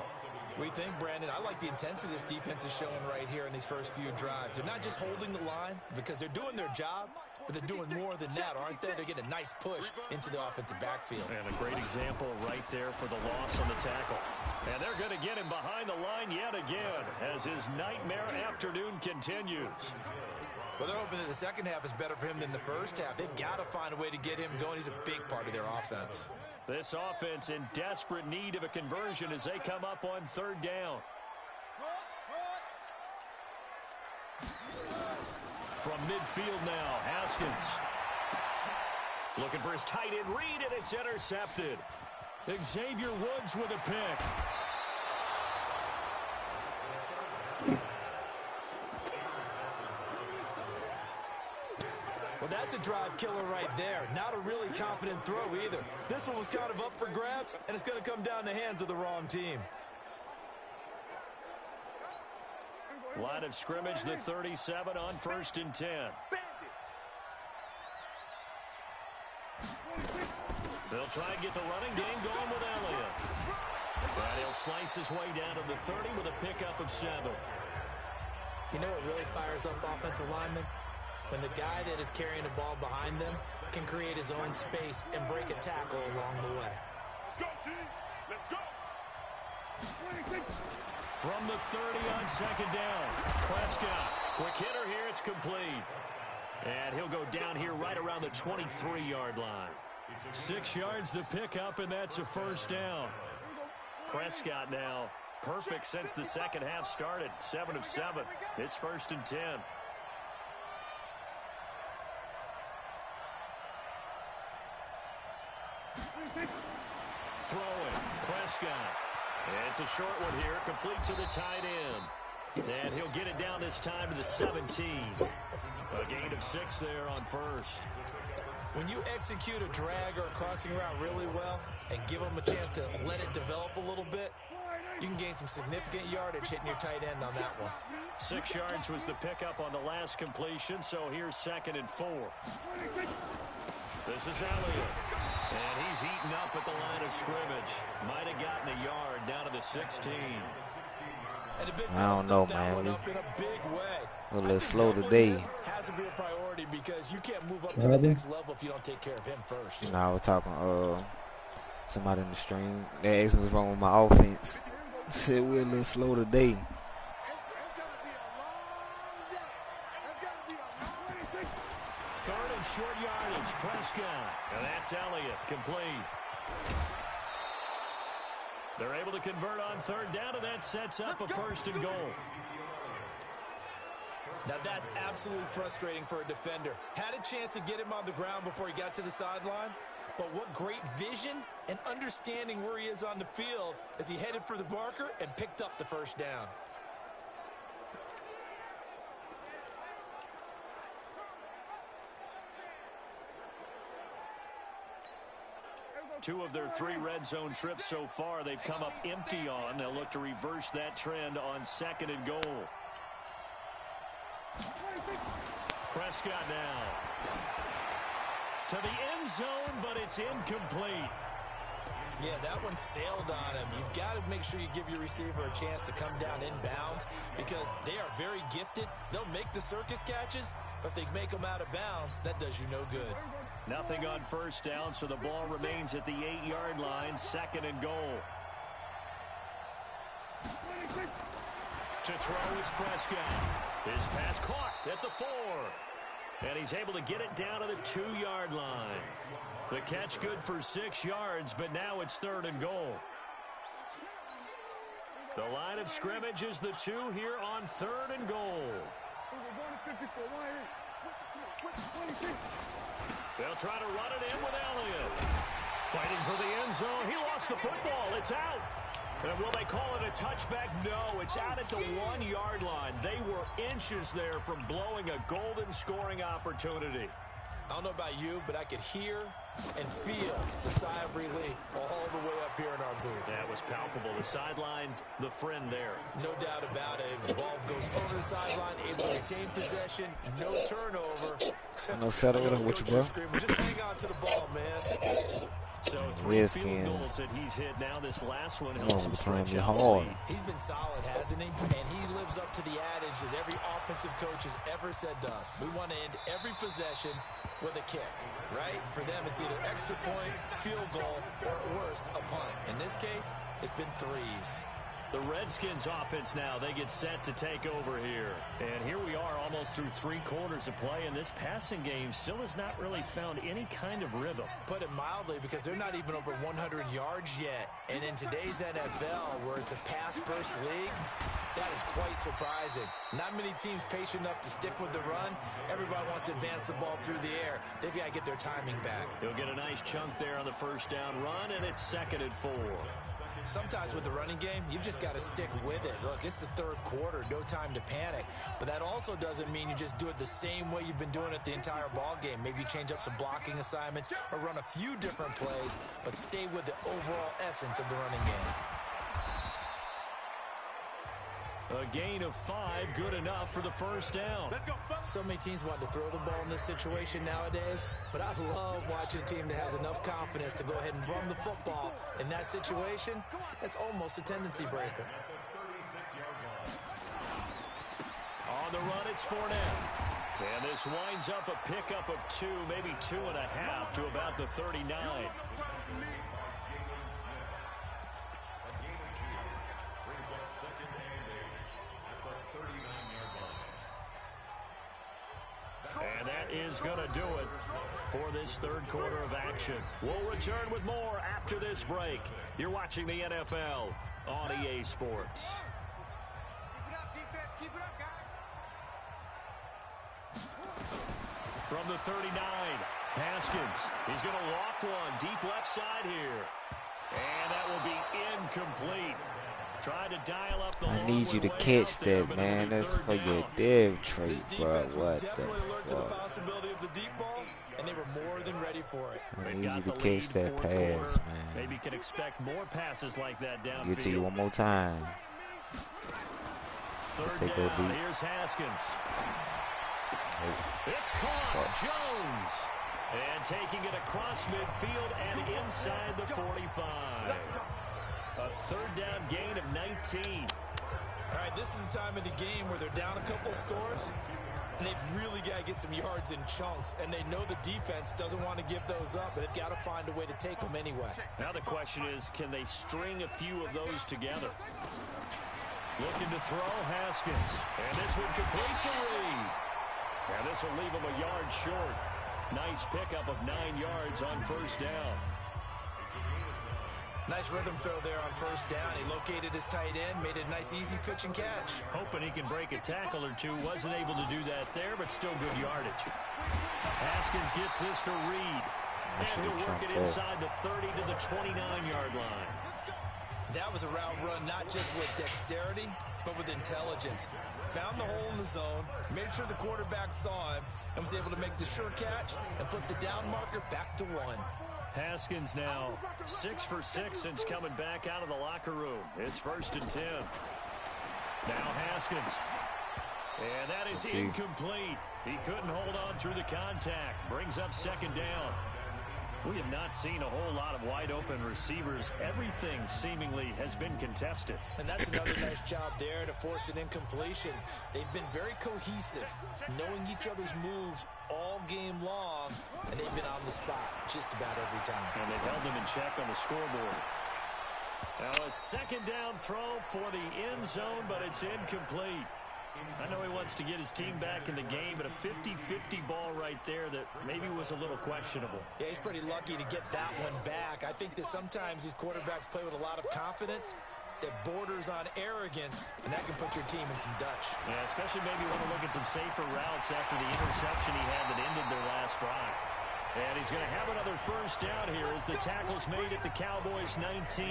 We think, Brandon, I like the intensity this defense is showing right here in these first few drives. They're not just holding the line because they're doing their job, but they're doing more than that, aren't they? They're getting a nice push into the offensive backfield. And a great example right there for the loss on the tackle. And they're going to get him behind the line yet again as his nightmare afternoon continues. Well, they're hoping that the second half is better for him than the first half. They've got to find a way to get him going. He's a big part of their offense. This offense in desperate need of a conversion as they come up on third down. From midfield now, Haskins. Looking for his tight end read, and it's intercepted. Xavier Woods with a pick. Well, that's a drive killer right there. Not a really confident throw either. This one was kind of up for grabs, and it's going to come down the hands of the wrong team. Line of scrimmage, the 37 on 1st and 10. They'll try and get the running game going with Elliott. And he'll slice his way down to the 30 with a pickup of 7. You know what really fires up offensive linemen? When the guy that is carrying the ball behind them can create his own space and break a tackle along the way. Let's go, team. Let's go. From the 30 on second down, Prescott. Quick hitter here, it's complete. And he'll go down here right around the 23-yard line. 6 yards the pickup, and that's a first down. Prescott now perfect since the second half started. 7 of 7. It's 1st and 10. Throwing. Prescott. It's a short one here, complete to the tight end. And he'll get it down this time to the 17. A gain of 6 there on first. When you execute a drag or a crossing route really well and give them a chance to let it develop a little bit, you can gain some significant yardage hitting your tight end on that one. 6 yards was the pickup on the last completion, so here's 2nd and 4. This is Elliott. And he's eaten up at the line of scrimmage. Might have gotten a yard down to the 16. I don't know, man. We're a little slow today. Has to be a priority because you can't move up to the next level if you don't take care of him first. You know, I was talking somebody in the stream. They asked me what's wrong with my offense. I said we're a little slow today. Third and short yardage. Prescott. And that's Elliott. Complete. They're able to convert on 3rd down, and that sets up a 1st and goal. Now that's absolutely frustrating for a defender. Had a chance to get him on the ground before he got to the sideline, but what great vision and understanding where he is on the field as he headed for the marker and picked up the 1st down. Two of their 3 red zone trips so far, they've come up empty on. They'll look to reverse that trend on 2nd and goal. Prescott now. To the end zone, but it's incomplete. Yeah, that one sailed on him. You've got to make sure you give your receiver a chance to come down inbounds because they are very gifted. They'll make the circus catches, but if they make them out of bounds, that does you no good. Nothing on 1st down, so the ball remains at the 8-yard line, 2nd and goal. To throw is Prescott. His pass caught at the 4. And he's able to get it down to the 2-yard line. The catch good for 6 yards, but now it's 3rd and goal. The line of scrimmage is the 2 here on 3rd and goal. They'll try to run it in with Elliott. Fighting for the end zone. He lost the football. It's out. And will they call it a touchback? No, it's out at the 1-yard line. They were inches there from blowing a golden scoring opportunity. I don't know about you, but I could hear and feel the sigh of relief all the way up here in our booth. That was palpable. The sideline, the friend there. No doubt about it. The ball goes over the sideline, able to retain possession, no turnover. No settle with him, what you, bro? Just hang on to the ball, man. So 3 field goals that he's hit now. This last one helps him stretch it out. hard. He's been solid, hasn't he? And he lives up to the adage that every offensive coach has ever said to us. We want to end every possession with a kick, right? For them, it's either extra point, field goal, or at worst, a punt. In this case, it's been 3s. The Redskins offense now, they get set to take over here. And here we are almost through 3 quarters of play, and this passing game still has not really found any kind of rhythm. Put it mildly, because they're not even over 100 yards yet. And in today's NFL, where it's a pass-first league, that is quite surprising. Not many teams patient enough to stick with the run. Everybody wants to advance the ball through the air. They've got to get their timing back. He'll get a nice chunk there on the 1st down run, and it's 2nd and 4. Sometimes with the running game, you've just got to stick with it. Look, it's the 3rd quarter, no time to panic. But that also doesn't mean you just do it the same way you've been doing it the entire ball game. Maybe change up some blocking assignments or run a few different plays, but stay with the overall essence of the running game. A gain of 5, good enough for the 1st down. So many teams want to throw the ball in this situation nowadays, but I love watching a team that has enough confidence to go ahead and run the football. In that situation, that's almost a tendency breaker. On the run, it's Fournette. And this winds up a pickup of 2, maybe 2.5 to about the 39. And that is going to do it for this 3rd quarter of action. We'll return with more after this break. You're watching the NFL on EA Sports. Keep it up, defense. Keep it up, guys. From the 39, Haskins, he's going to loft one deep left side here. And that will be incomplete. Try to dial up the I need you to catch that, man. That's for your dev trait, bro. What the fuck? Possibility of the deep ball, and they were more than ready for it. I need you to catch that pass, man. Maybe can expect more passes like that downfield. Get to you one more time. Third down, here's Haskins. It's caught, Jones. And taking it across midfield and inside the 45. A third down gain of 19. All right, this is the time of the game where they're down a couple of scores, and they've really got to get some yards in chunks, and they know the defense doesn't want to give those up, but they've got to find a way to take them anyway. Now the question is, can they string a few of those together? Looking to throw, Haskins. And this one complete to Reed. Now this will leave him a yard short. Nice pickup of 9 yards on first down. Nice rhythm throw there on first down. He located his tight end, made it a nice easy pitch and catch. Hoping he can break a tackle or two. Wasn't able to do that there, but still good yardage. Haskins gets this to Reed. And he'll work it inside the 30 to the 29-yard line. That was a route run not just with dexterity, but with intelligence. Found the hole in the zone, made sure the quarterback saw him, and was able to make the sure catch and flip the down marker back to 1. Haskins now 6 for 6 since coming back out of the locker room. It's 1st and 10. Now Haskins. And that is incomplete. He couldn't hold on through the contact. Brings up 2nd down. We have not seen a whole lot of wide-open receivers. Everything seemingly has been contested. And that's another nice job there to force an incompletion. They've been very cohesive, knowing each other's moves all game long, and they've been on the spot just about every time. And they've held them in check on the scoreboard. Now a 2nd down throw for the end zone, but it's incomplete. I know he wants to get his team back in the game, but a 50-50 ball right there that maybe was a little questionable. Yeah, he's pretty lucky to get that one back. I think that sometimes these quarterbacks play with a lot of confidence that borders on arrogance, and that can put your team in some Dutch. Yeah, especially maybe want to look at some safer routes after the interception he had that ended their last drive. And he's going to have another first down here as the tackle's made at the Cowboys' 19.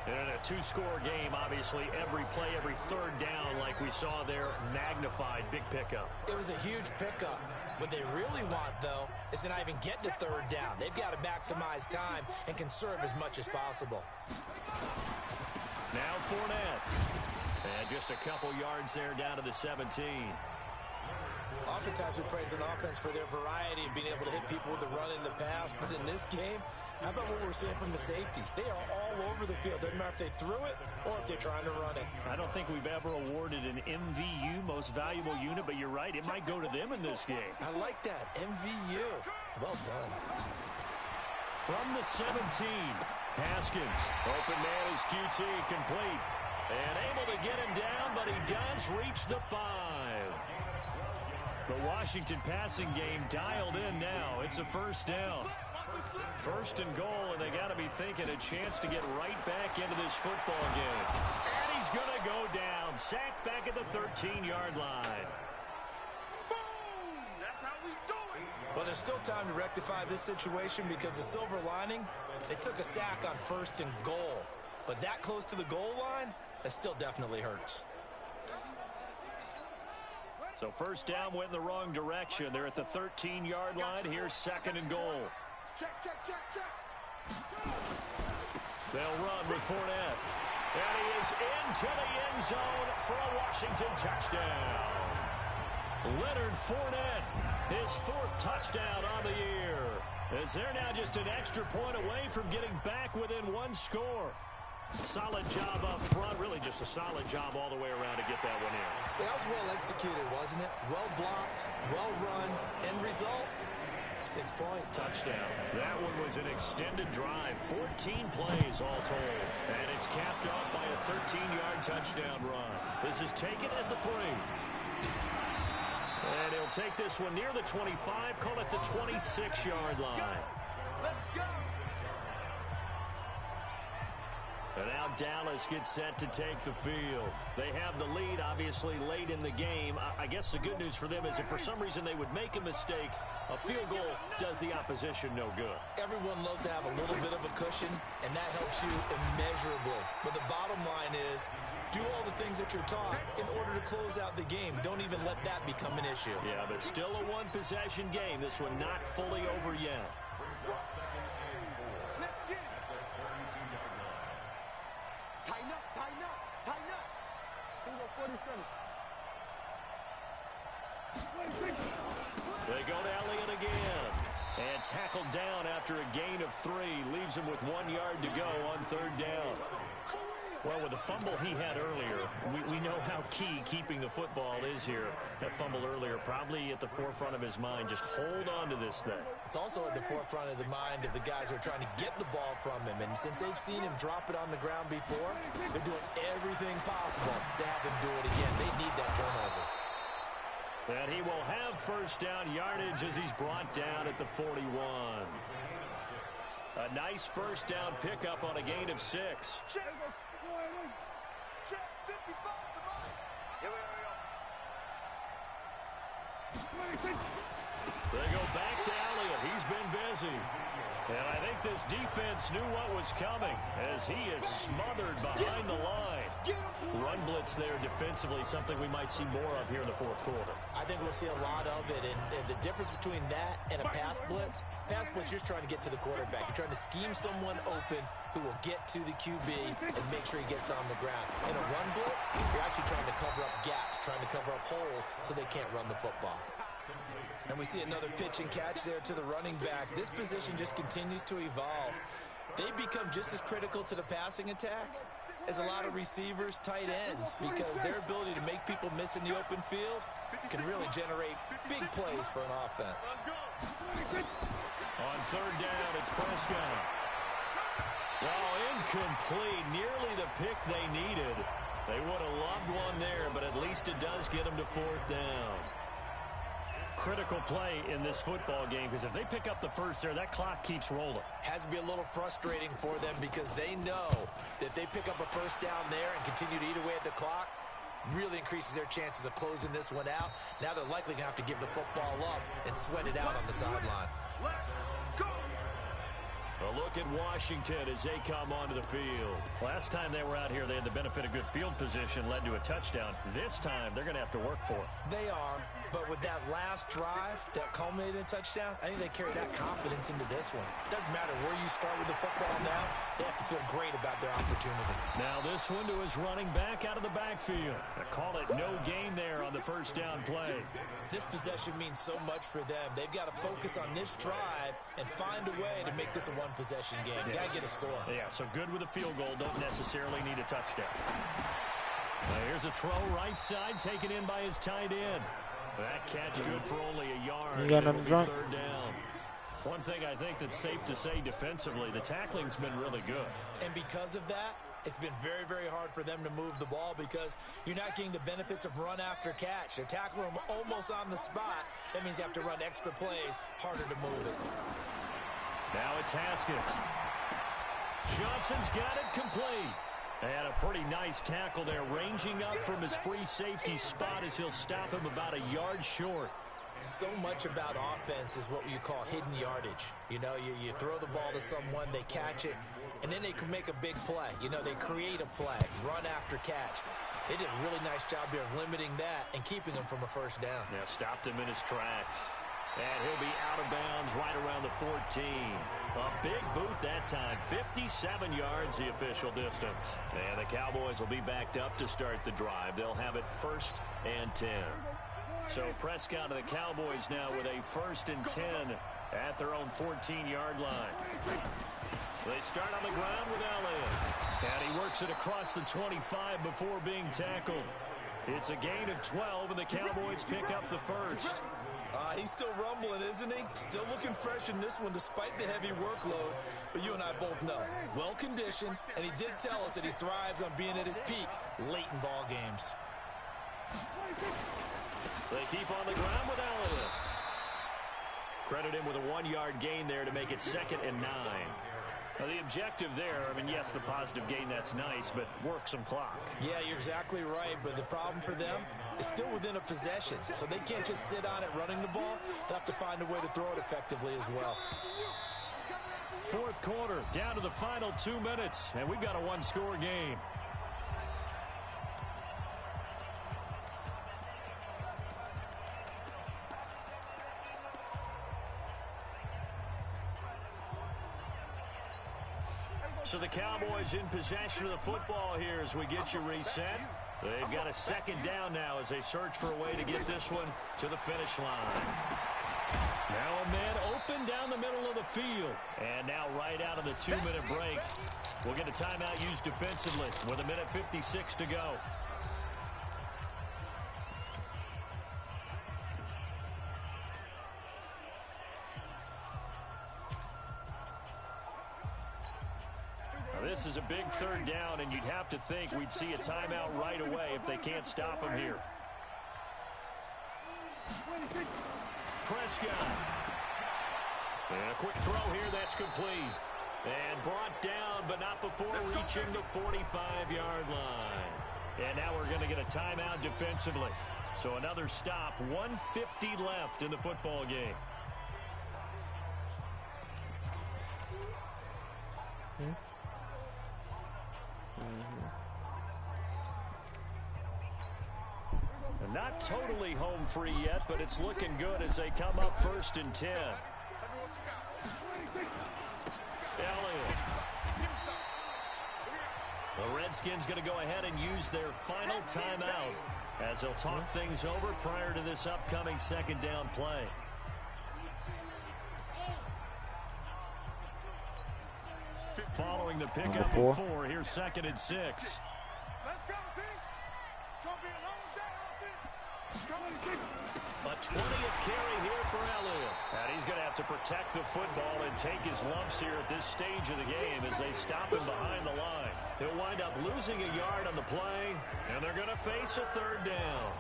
In a 2-score game, obviously, every play, every 3rd down, like we saw there, magnified, big pickup. It was a huge pickup. What they really want, though, is to not even get to 3rd down. They've got to maximize time and conserve as much as possible. Now Fournette. And just a couple yards there down to the 17. Oftentimes we praise an offense for their variety of being able to hit people with the run and the pass, but in this game, how about what we're seeing from the safeties? They are all over the field. Doesn't matter if they threw it or if they're trying to run it. I don't think we've ever awarded an MVU, most valuable unit, but you're right, it might go to them in this game. I like that, MVU. Well done. From the 17, Haskins. Open man is QT, complete. And able to get him down, but he does reach the 5. The Washington passing game dialed in now. It's a first down. 1st and goal, and they got to be thinking a chance to get right back into this football game. And he's going to go down. Sacked back at the 13-yard line. Boom! That's how we do it. Well, there's still time to rectify this situation because the silver lining, they took a sack on 1st and goal. But that close to the goal line, that still definitely hurts. So first down went in the wrong direction. They're at the 13-yard line. Here's 2nd and goal. Check, check, check, check. They'll run with Fournette. And he is into the end zone for a Washington touchdown. Leonard Fournette, his 4th touchdown on the year. As they're now just an extra point away from getting back within 1 score. Solid job up front, really just a solid job all the way around to get that one in. That was well executed, wasn't it? Well blocked, well run, end result, 6 points. Touchdown. That one was an extended drive, 14 plays all told. And it's capped off by a 13-yard touchdown run. This is taken at the 3. And he'll take this one near the 25, call it the 26-yard line. Let's go. And now Dallas gets set to take the field. They have the lead, obviously, late in the game. I guess the good news for them is if for some reason they would make a mistake, a field goal does the opposition no good. Everyone loves to have a little bit of a cushion, and that helps you immeasurably. But the bottom line is, do all the things that you're taught in order to close out the game. Don't even let that become an issue. Yeah, but still a one-possession game. This one not fully over yet. Tighten up, tighten up, tighten up. 47. They go to Elliott again. And tackled down after a gain of 3. Leaves him with 1 yard to go on 3rd down. Well, with the fumble he had earlier, we know how key keeping the football is here. That fumble earlier probably at the forefront of his mind. Just hold on to this thing. It's also at the forefront of the mind of the guys who are trying to get the ball from him. And since they've seen him drop it on the ground before, they're doing everything possible to have him do it again. They need that turnover. And he will have 1st down yardage as he's brought down at the 41. A nice 1st down pickup on a gain of 6. Check. Check. 55 to mine. Here we go. They go back to Elliott. He's been busy. And I think this defense knew what was coming as he is smothered behind the line. Run blitz there defensively, something we might see more of here in the 4th quarter. I think we'll see a lot of it, and the difference between that and a pass blitz, you're just trying to get to the quarterback. You're trying to scheme someone open who will get to the QB and make sure he gets on the ground. In a run blitz, you're actually trying to cover up gaps, trying to cover up holes so they can't run the football. And we see another pitch and catch there to the running back. This position just continues to evolve. They become just as critical to the passing attack as a lot of receivers, tight ends, because their ability to make people miss in the open field can really generate big plays for an offense. On 3rd down, it's Prescott. Oh, incomplete. Nearly the pick they needed. They would have loved one there, but at least it does get them to 4th down. Critical play in this football game because if they pick up the 1st there, that clock keeps rolling. Has to be a little frustrating for them because they know that they pick up a 1st down there and continue to eat away at the clock, really increases their chances of closing this one out. Now they're likely going to have to give the football up and sweat it out on the sideline. A look at Washington as they come onto the field. Last time they were out here, they had the benefit of good field position, led to a touchdown. This time, they're going to have to work for it. They are, but with that last drive that culminated in a touchdown, I think they carry that confidence into this one. Doesn't matter where you start with the football now, they have to feel great about their opportunity. Now this one to his running back out of the backfield. They call it no gain there on the 1st down play. This possession means so much for them. They've got to focus on this drive and find a way to make this a one-possession game. Yes. Got to get a score. Yeah, so good with a field goal. Don't necessarily need a touchdown. Now here's a throw right side taken in by his tight end. That catch good for only a yard. You got nothing drunk? 3rd down. One thing I think that's safe to say defensively, the tackling's been really good. And because of that, it's been very, very hard for them to move the ball because you're not getting the benefits of run after catch. They're tackling them almost on the spot. That means you have to run extra plays, harder to move it. Now it's Haskins. Johnson's got it complete. And a pretty nice tackle there, ranging up from his free safety spot as he'll stop him about a yard short. So much about offense is what you call hidden yardage. You know, you throw the ball to someone, they catch it, and then they can make a big play. You know, they create a play, run after catch. They did a really nice job here of limiting that and keeping him from a 1st down. Yeah, stopped him in his tracks. And he'll be out of bounds right around the 14. A big boot that time. 57 yards the official distance. And the Cowboys will be backed up to start the drive. They'll have it 1st and 10. So Prescott and the Cowboys now with a 1st and 10 at their own 14-yard line. They start on the ground with Elliott. And he works it across the 25 before being tackled. It's a gain of 12, and the Cowboys pick up the 1st. He's still rumbling, isn't he? Still looking fresh in this one despite the heavy workload. But you and I both know, well-conditioned, and he did tell us that he thrives on being at his peak late in ball games. They keep on the ground with Elliott. Credit him with a 1-yard gain there to make it 2nd and 9. Well, the objective there, I mean, yes, the positive gain, that's nice, but work some clock. Yeah, you're exactly right, but the problem for them is still within a possession, so they can't just sit on it running the ball. They'll have to find a way to throw it effectively as well. Fourth quarter, down to the final 2 minutes, and we've got a one-score game. So the Cowboys in possession of the football here as we get you reset. They've got a second down now as they search for a way to get this one to the finish line. Now a man open down the middle of the field. And now right out of the 2-minute break, we'll get a timeout used defensively with 1:56 to go. This is a big third down, and you'd have to think we'd see a timeout right away if they can't stop him here. Prescott. And a quick throw here that's complete. And brought down, but not before reaching the 45-yard line. And now we're going to get a timeout defensively. So another stop, 1:50 left in the football game. Not totally home free yet, but it's looking good as they come up 1st and 10. Elliott. The Redskins going to go ahead and use their final timeout as they'll talk things over prior to this upcoming second down play. Following the pickup of 4, here's 2nd and 6. Let's go, team. It's going to be a long day on this. A 20th carry here for Elliott. And he's going to have to protect the football and take his lumps here at this stage of the game as they stop him behind the line. He'll wind up losing a yard on the play, and they're going to face a 3rd down.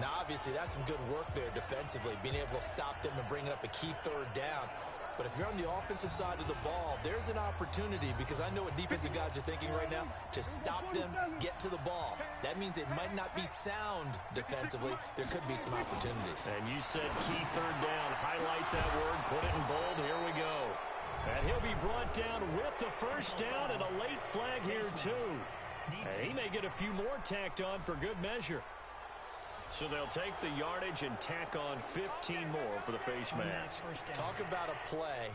Now, obviously, that's some good work there defensively, being able to stop them and bringing up a key 3rd down. But if you're on the offensive side of the ball, there's an opportunity, because I know what defensive guys are thinking right now, to stop them, get to the ball. That means it might not be sound defensively. There could be some opportunities. And you said key 3rd down. Highlight that word, put it in bold. Here we go. And he'll be brought down with the 1st down and a late flag here, too. And he may get a few more tacked on for good measure. So they'll take the yardage and tack on 15 more for the face mask. Talk about a play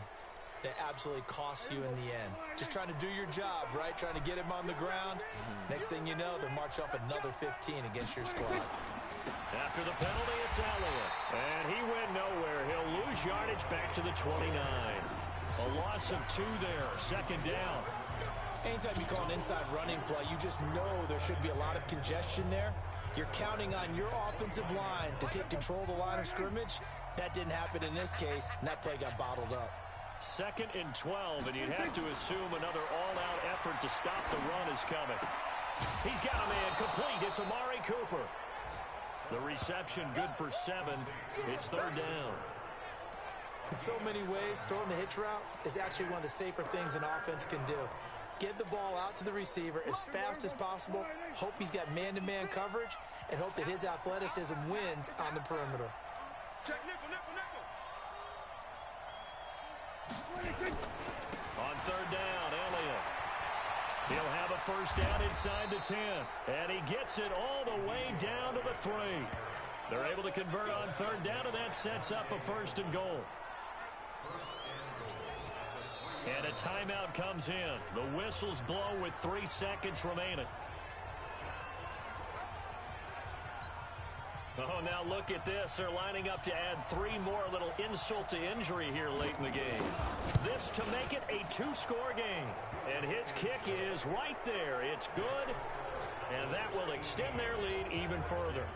that absolutely costs you in the end. Just trying to do your job, right? Trying to get him on the ground. Next thing you know, they'll march off another 15 against your squad. After the penalty, it's Elliott. And he went nowhere. He'll lose yardage back to the 29. A loss of 2 there. 2nd down. Anytime you call an inside running play, you just know there should be a lot of congestion there. You're counting on your offensive line to take control of the line of scrimmage. That didn't happen in this case, and that play got bottled up. 2nd and 12, and you'd have to assume another all-out effort to stop the run is coming. He's got a man complete. It's Amari Cooper. The reception good for 7. It's 3rd down. In so many ways, throwing the hitch route is actually one of the safer things an offense can do. Get the ball out to the receiver as fast as possible, hope he's got man-to-man coverage, and hope that his athleticism wins on the perimeter. Check nickel, nickel, nickel. On 3rd down, Elliott. He'll have a 1st down inside the 10, and he gets it all the way down to the 3. They're able to convert on 3rd down, and that sets up a 1st and goal. And a timeout comes in. The whistles blow with 3 seconds remaining. Oh, now look at this. They're lining up to add 3 more, a little insult to injury here late in the game. This to make it a 2-score game. And his kick is right there. It's good. And that will extend their lead even further.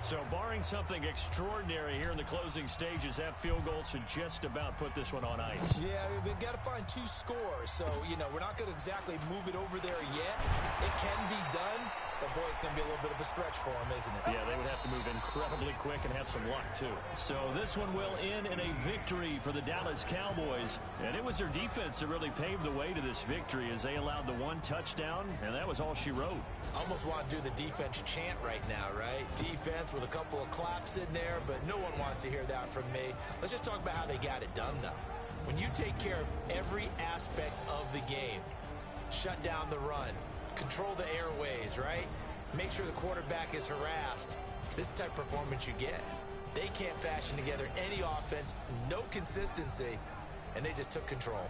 So barring something extraordinary here in the closing stages, that field goal should just about put this one on ice. Yeah, we've got to find 2 scores. So, we're not going to exactly move it over there yet. It can be done, but boy, it's going to be a little bit of a stretch for them, isn't it? Yeah, they would have to move incredibly quick and have some luck, too. So this one will end in a victory for the Dallas Cowboys. And it was their defense that really paved the way to this victory as they allowed the one touchdown, and that was all she wrote. Almost want to do the defense chant right now, right? Defense with a couple of claps in there, but no one wants to hear that from me. Let's just talk about how they got it done, though. When you take care of every aspect of the game, shut down the run, control the airways, right? Make sure the quarterback is harassed. This type of performance you get. They can't fashion together any offense, no consistency, and they just took control.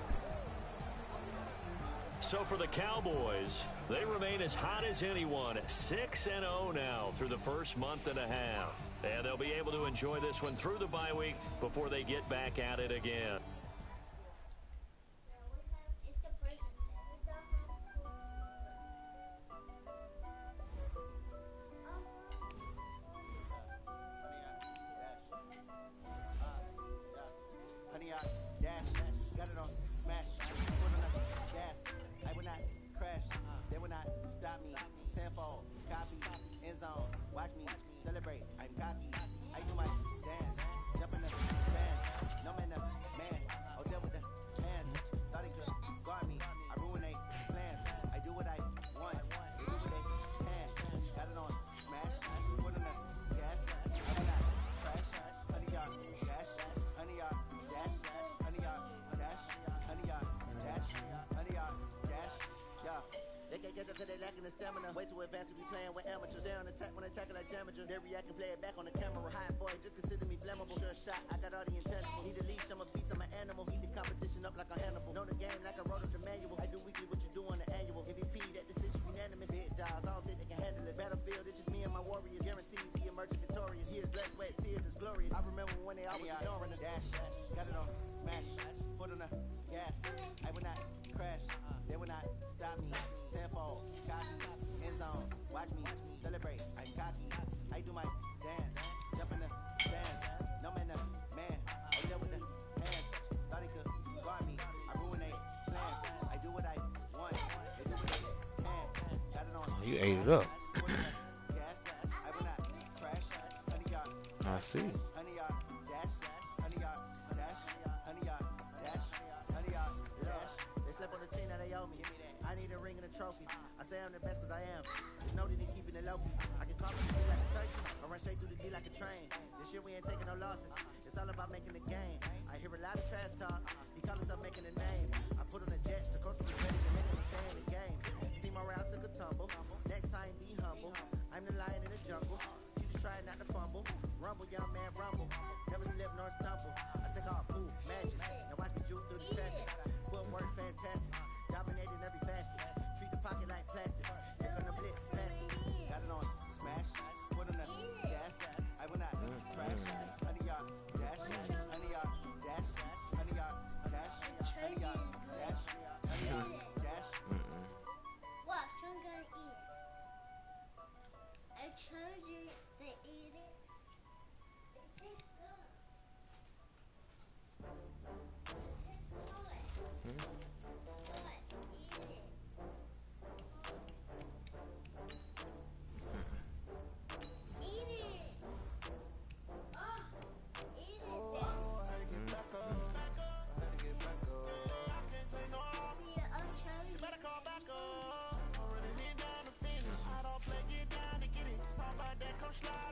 So for the Cowboys, they remain as hot as anyone, 6-0 now through the first month and a half. And they'll be able to enjoy this one through the bye week before they get back at it again. Stamina, way too advanced to be playing with amateurs. They on attack when they tackle like damager. They react and play it back on the camera. Hot boy, just consider me flammable. Sure shot, I got all the intangibles. Need a leash, I'm a beast, I'm an animal. Heat the competition up like a Hannibal. Know the game like I wrote up the manual. I do weekly what you do on the annual. MVP, that decision unanimous. Hit dials, I don't think they can handle it. Battlefield, it's just me and my warriors. Guaranteed we emerging victorious. Years, blood, sweat, tears is glorious. I remember when they always ignoring us. Dash, got it on, smash, foot on the gas. I will not crash, they will not stop me. Tenfold, copy, end zone, watch me celebrate. I'm cocky, I do my dance, jump in the stands. No man, man, I deal with the hands. Thought he could guard me, I ruin their plans. I do what I want, they do what they can. Got it on. You ate it up. I see. Trophy. I say I'm the best cause I am. Just know that they keeping it low key. I can call it the D like a turkey. I run straight through the D like a train. This year we ain't taking no losses. It's all about making the game. I hear a lot of trash talk. He call himself making a name. I put on the jets to coast to the ready to make him stay in the game. Team around took a tumble. Next time be humble. I'm the lion in the jungle. You just try not to fumble. Rumble, young man, rumble. Never slip nor stumble. I take off, move, magic. Now watch me juke through the traffic. Footwork fantastic. Dominating every facet. Pocket like plastic, they're gonna blitz, pass it. Got it on, smash, put on the gas. I will not crash. Honey yard, dash, honey yard, dash, honey yard, dash, honey yard, dash, honey yard, dash. What? I'm gonna eat. I told you to eat it. It tastes good. It tastes good. Slide.